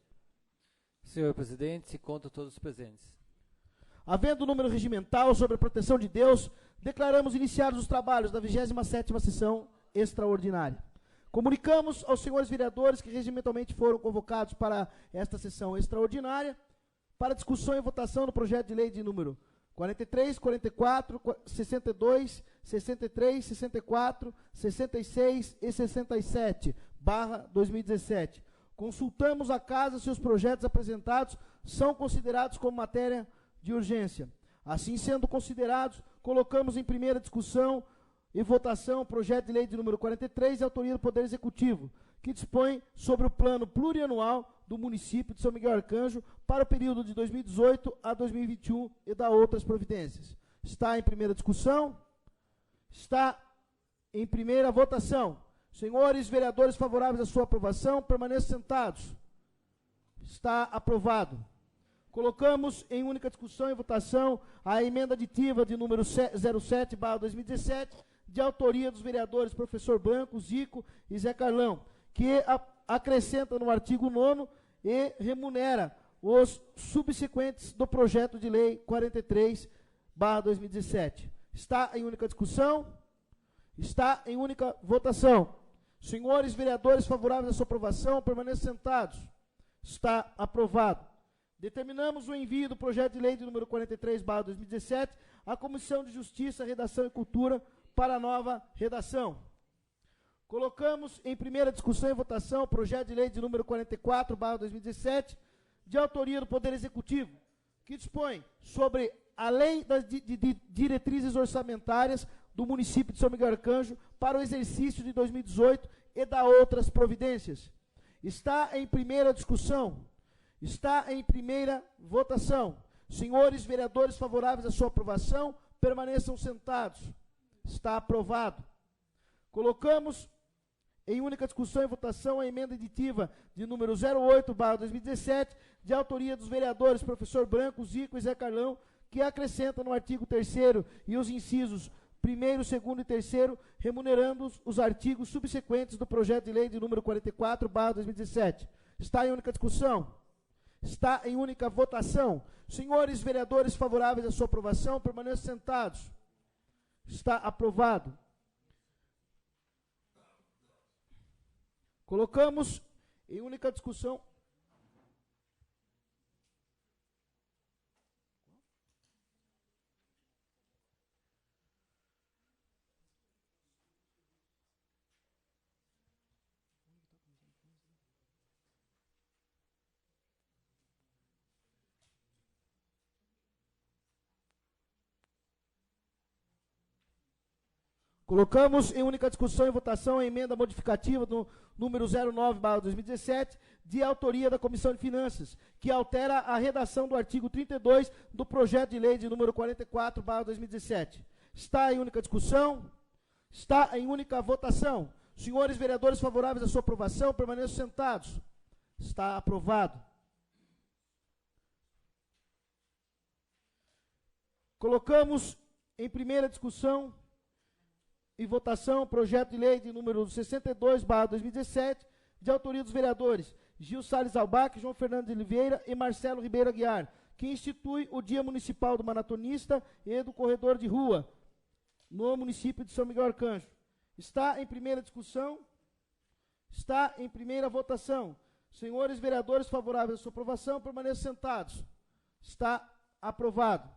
Senhor presidente, se conta todos os presentes. Havendo número regimental sobre a proteção de Deus, declaramos iniciados os trabalhos da 27ª sessão extraordinária. Comunicamos aos senhores vereadores que regimentalmente foram convocados para esta sessão extraordinária para discussão e votação do projeto de lei de número 43, 44, 62, 63, 64, 66 e 67, /2017. Consultamos a casa se os projetos apresentados são considerados como matéria de urgência. Assim sendo considerados, colocamos em primeira discussão e votação o projeto de lei de número 43, de autoria do Poder Executivo, que dispõe sobre o plano plurianual do município de São Miguel Arcanjo para o período de 2018 a 2021 e da outras providências. Está em primeira discussão, está em primeira votação. Senhores vereadores favoráveis à sua aprovação, permaneçam sentados. Está aprovado. Colocamos em única discussão e votação a emenda aditiva de número 07/2017, de autoria dos vereadores Professor Branco, Zico e Zé Carlão, que acrescenta no artigo 9º e remunera os subsequentes do projeto de lei 43/2017. Está em única discussão? Está em única votação. Senhores vereadores favoráveis à sua aprovação, permaneçam sentados. Está aprovado. Determinamos o envio do projeto de lei de número 43/2017 à Comissão de Justiça, Redação e Cultura para nova redação. Colocamos em primeira discussão e votação o projeto de lei de número 44/2017, de autoria do Poder Executivo, que dispõe sobre a lei das diretrizes orçamentárias do município de São Miguel Arcanjo para o exercício de 2018 e da outras providências. Está em primeira discussão. Está em primeira votação. Senhores vereadores favoráveis à sua aprovação, permaneçam sentados. Está aprovado. Colocamos em única discussão e votação a emenda aditiva de número 08/2017, de autoria dos vereadores Professor Branco, Zico e Zé Carlão, que acrescenta no artigo 3º e os incisos 1º, 2º e 3º, remunerando os artigos subsequentes do projeto de lei de número 44/2017. Está em única discussão? Está em única votação. Senhores vereadores favoráveis à sua aprovação, permaneçam sentados. Está aprovado. Colocamos em única discussão. Colocamos em única discussão e votação a emenda modificativa do número 09/2017, de autoria da Comissão de Finanças, que altera a redação do artigo 32 do projeto de lei de número 44/2017. Está em única discussão? Está em única votação. Senhores vereadores favoráveis à sua aprovação, permaneçam sentados. Está aprovado. Colocamos em primeira discussão e votação, projeto de lei de número 62/2017, de autoria dos vereadores Gil Salles Albac, João Fernando de Oliveira e Marcelo Ribeiro Aguiar, que institui o Dia Municipal do Maratonista e do Corredor de Rua, no município de São Miguel Arcanjo. Está em primeira discussão? Está em primeira votação. Senhores vereadores favoráveis à sua aprovação, permaneçam sentados. Está aprovado.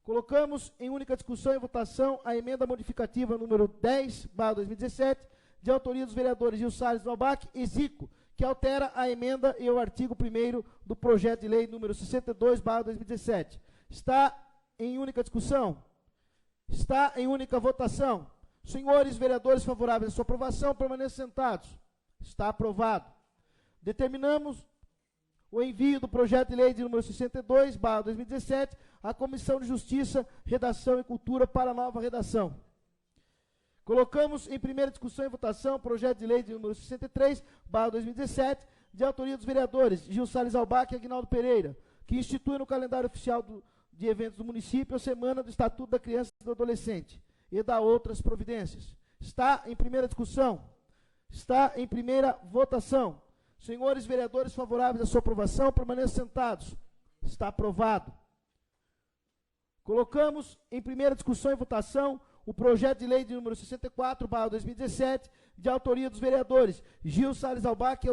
Colocamos em única discussão e votação a emenda modificativa número 10/2017, de autoria dos vereadores Gil Salles do Albac e Zico, que altera a emenda e o artigo 1º do projeto de lei número 62/2017. Está em única discussão? Está em única votação. Senhores vereadores favoráveis à sua aprovação, permaneçam sentados. Está aprovado. Determinamos o envio do projeto de lei de número 62/2017 à Comissão de Justiça, Redação e Cultura para nova redação. Colocamos em primeira discussão e votação o projeto de lei de número 63/2017, de autoria dos vereadores Gil Salles Albac e Aguinaldo Pereira, que institui no calendário oficial de eventos do município a Semana do Estatuto da Criança e do Adolescente e da outras providências. Está em primeira discussão. Está em primeira votação. Senhores vereadores favoráveis à sua aprovação, permaneçam sentados. Está aprovado. Colocamos em primeira discussão e votação o projeto de lei de número 64/2017, de autoria dos vereadores Gil Salles Albac e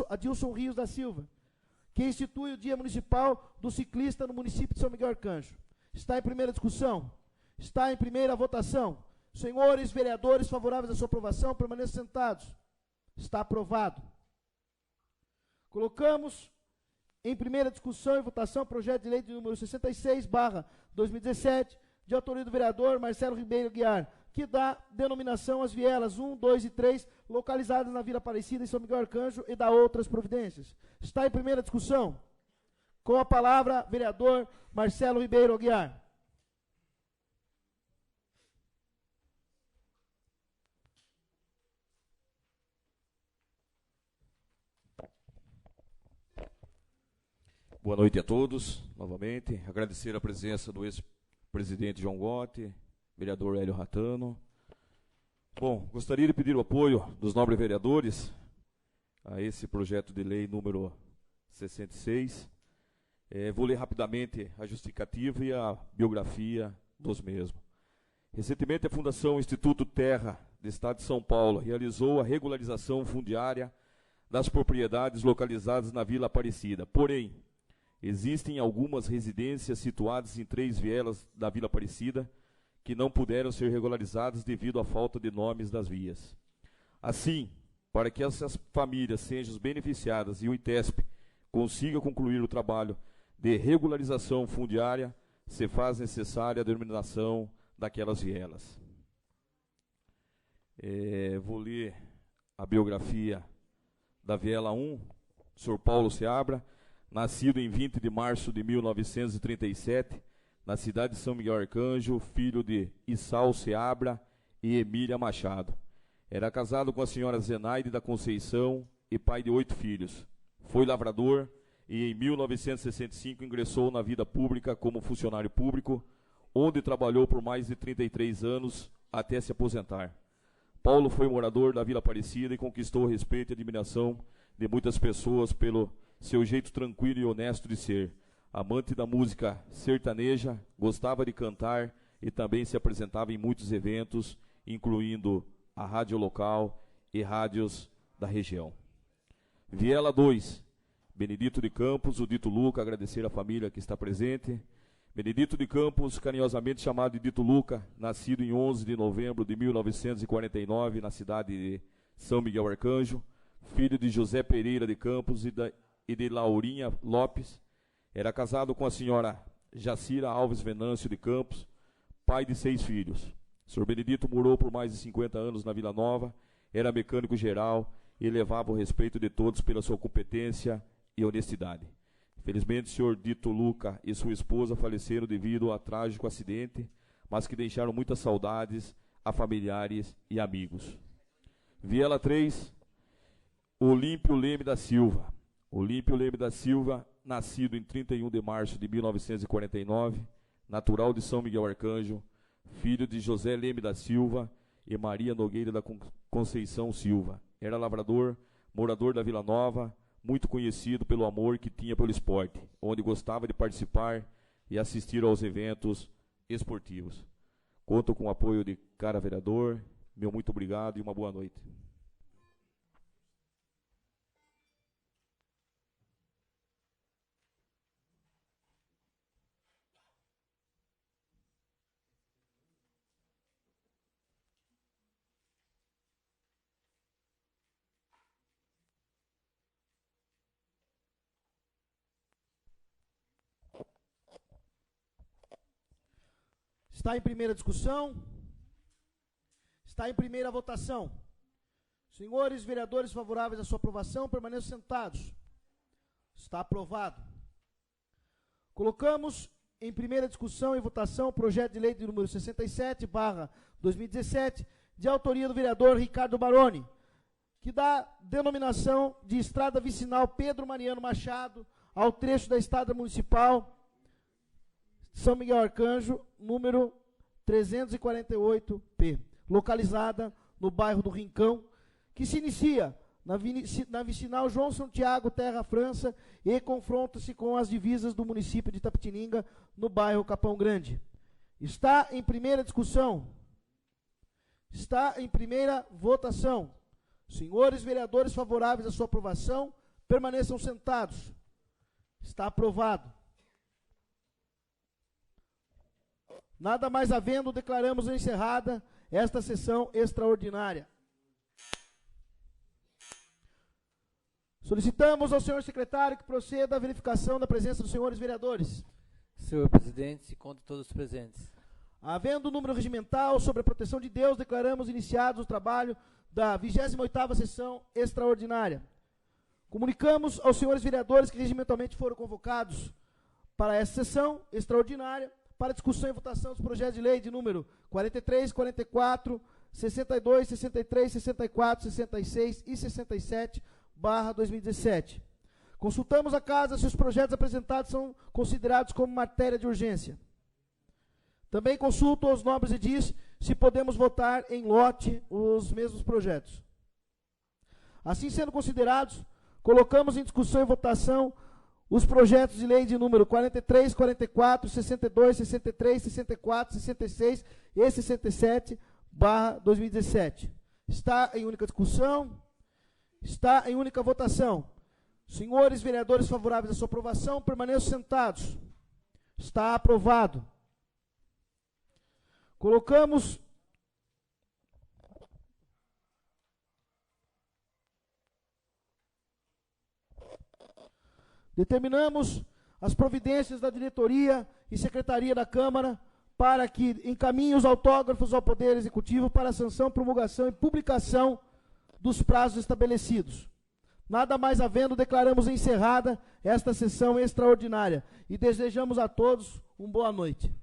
Adilson Rios da Silva, que institui o Dia Municipal do Ciclista no município de São Miguel Arcanjo. Está em primeira discussão. Está em primeira votação. Senhores vereadores favoráveis à sua aprovação, permaneçam sentados. Está aprovado. Colocamos em primeira discussão e votação o projeto de lei de número 66/2017, de autoria do vereador Marcelo Ribeiro Guiar, que dá denominação às vielas 1, 2 e 3, localizadas na Vila Aparecida, em São Miguel Arcanjo, e dá outras providências. Está em primeira discussão. Com a palavra, vereador Marcelo Ribeiro Guiar. Boa noite a todos, novamente. Agradecer a presença do ex-presidente João Gotti, vereador Hélio Ratano. Bom, gostaria de pedir o apoio dos nobres vereadores a esse projeto de lei número 66. Vou ler rapidamente a justificativa e a biografia dos mesmos. Recentemente, a Fundação Instituto Terra do Estado de São Paulo realizou a regularização fundiária das propriedades localizadas na Vila Aparecida. Porém, existem algumas residências situadas em 3 vielas da Vila Aparecida que não puderam ser regularizadas devido à falta de nomes das vias. Assim, para que essas famílias sejam beneficiadas e o ITESP consiga concluir o trabalho de regularização fundiária, se faz necessária a denominação daquelas vielas. Vou ler a biografia da viela 1, Sr. Paulo Seabra, nascido em 20 de março de 1937, na cidade de São Miguel Arcanjo, filho de Issal Seabra e Emília Machado. Era casado com a senhora Zenaide da Conceição e pai de 8 filhos. Foi lavrador e em 1965 ingressou na vida pública como funcionário público, onde trabalhou por mais de 33 anos até se aposentar. Paulo foi morador da Vila Aparecida e conquistou o respeito e admiração de muitas pessoas pelo seu jeito tranquilo e honesto de ser. Amante da música sertaneja, gostava de cantar e também se apresentava em muitos eventos, incluindo a rádio local e rádios da região. Viela 2, Benedito de Campos, o Dito Luca, agradecer à família que está presente. Benedito de Campos, carinhosamente chamado de Dito Luca, nascido em 11 de novembro de 1949, na cidade de São Miguel Arcanjo, filho de José Pereira de Campos e de Laurinha Lopes. Era casado com a senhora Jacira Alves Venâncio de Campos, pai de 6 filhos. Sr. Benedito morou por mais de 50 anos na Vila Nova, era mecânico geral e levava o respeito de todos pela sua competência e honestidade. Infelizmente, o Sr. Dito Luca e sua esposa faleceram devido a trágico acidente, mas que deixaram muitas saudades a familiares e amigos. Viela 3, Olímpio Leme da Silva. Olímpio Leme da Silva, nascido em 31 de março de 1949, natural de São Miguel Arcanjo, filho de José Leme da Silva e Maria Nogueira da Conceição Silva. Era lavrador, morador da Vila Nova, muito conhecido pelo amor que tinha pelo esporte, onde gostava de participar e assistir aos eventos esportivos. Conto com o apoio de cada vereador. Meu muito obrigado e uma boa noite. Está em primeira discussão. Está em primeira votação. Senhores vereadores favoráveis à sua aprovação, permaneçam sentados. Está aprovado. Colocamos em primeira discussão e votação o projeto de lei de número 67/2017, de autoria do vereador Ricardo Baroni, que dá denominação de Estrada Vicinal Pedro Mariano Machado ao trecho da Estrada Municipal São Miguel Arcanjo, número 348P, localizada no bairro do Rincão, que se inicia na vicinal João Santiago, Terra França, e confronta-se com as divisas do município de Itapetininga, no bairro Capão Grande. Está em primeira discussão. Está em primeira votação. Senhores vereadores favoráveis à sua aprovação, permaneçam sentados. Está aprovado. Nada mais havendo, declaramos encerrada esta sessão extraordinária. Solicitamos ao senhor secretário que proceda à verificação da presença dos senhores vereadores. Senhor presidente, se conta todos os presentes. Havendo número regimental sobre a proteção de Deus, declaramos iniciados o trabalho da 28ª sessão extraordinária. Comunicamos aos senhores vereadores que regimentalmente foram convocados para essa sessão extraordinária para discussão e votação dos projetos de lei de número 43, 44, 62, 63, 64, 66 e 67/2017. Consultamos a casa se os projetos apresentados são considerados como matéria de urgência. Também consulto aos nobres edis se podemos votar em lote os mesmos projetos. Assim sendo considerados, colocamos em discussão e votação os projetos de lei de número 43, 44, 62, 63, 64, 66 e 67/2017. Está em única discussão, está em única votação. Senhores vereadores favoráveis à sua aprovação, permaneçam sentados. Está aprovado. Colocamos determinamos as providências da diretoria e secretaria da Câmara para que encaminhe os autógrafos ao Poder Executivo para a sanção, promulgação e publicação dos prazos estabelecidos. Nada mais havendo, declaramos encerrada esta sessão extraordinária e desejamos a todos uma boa noite.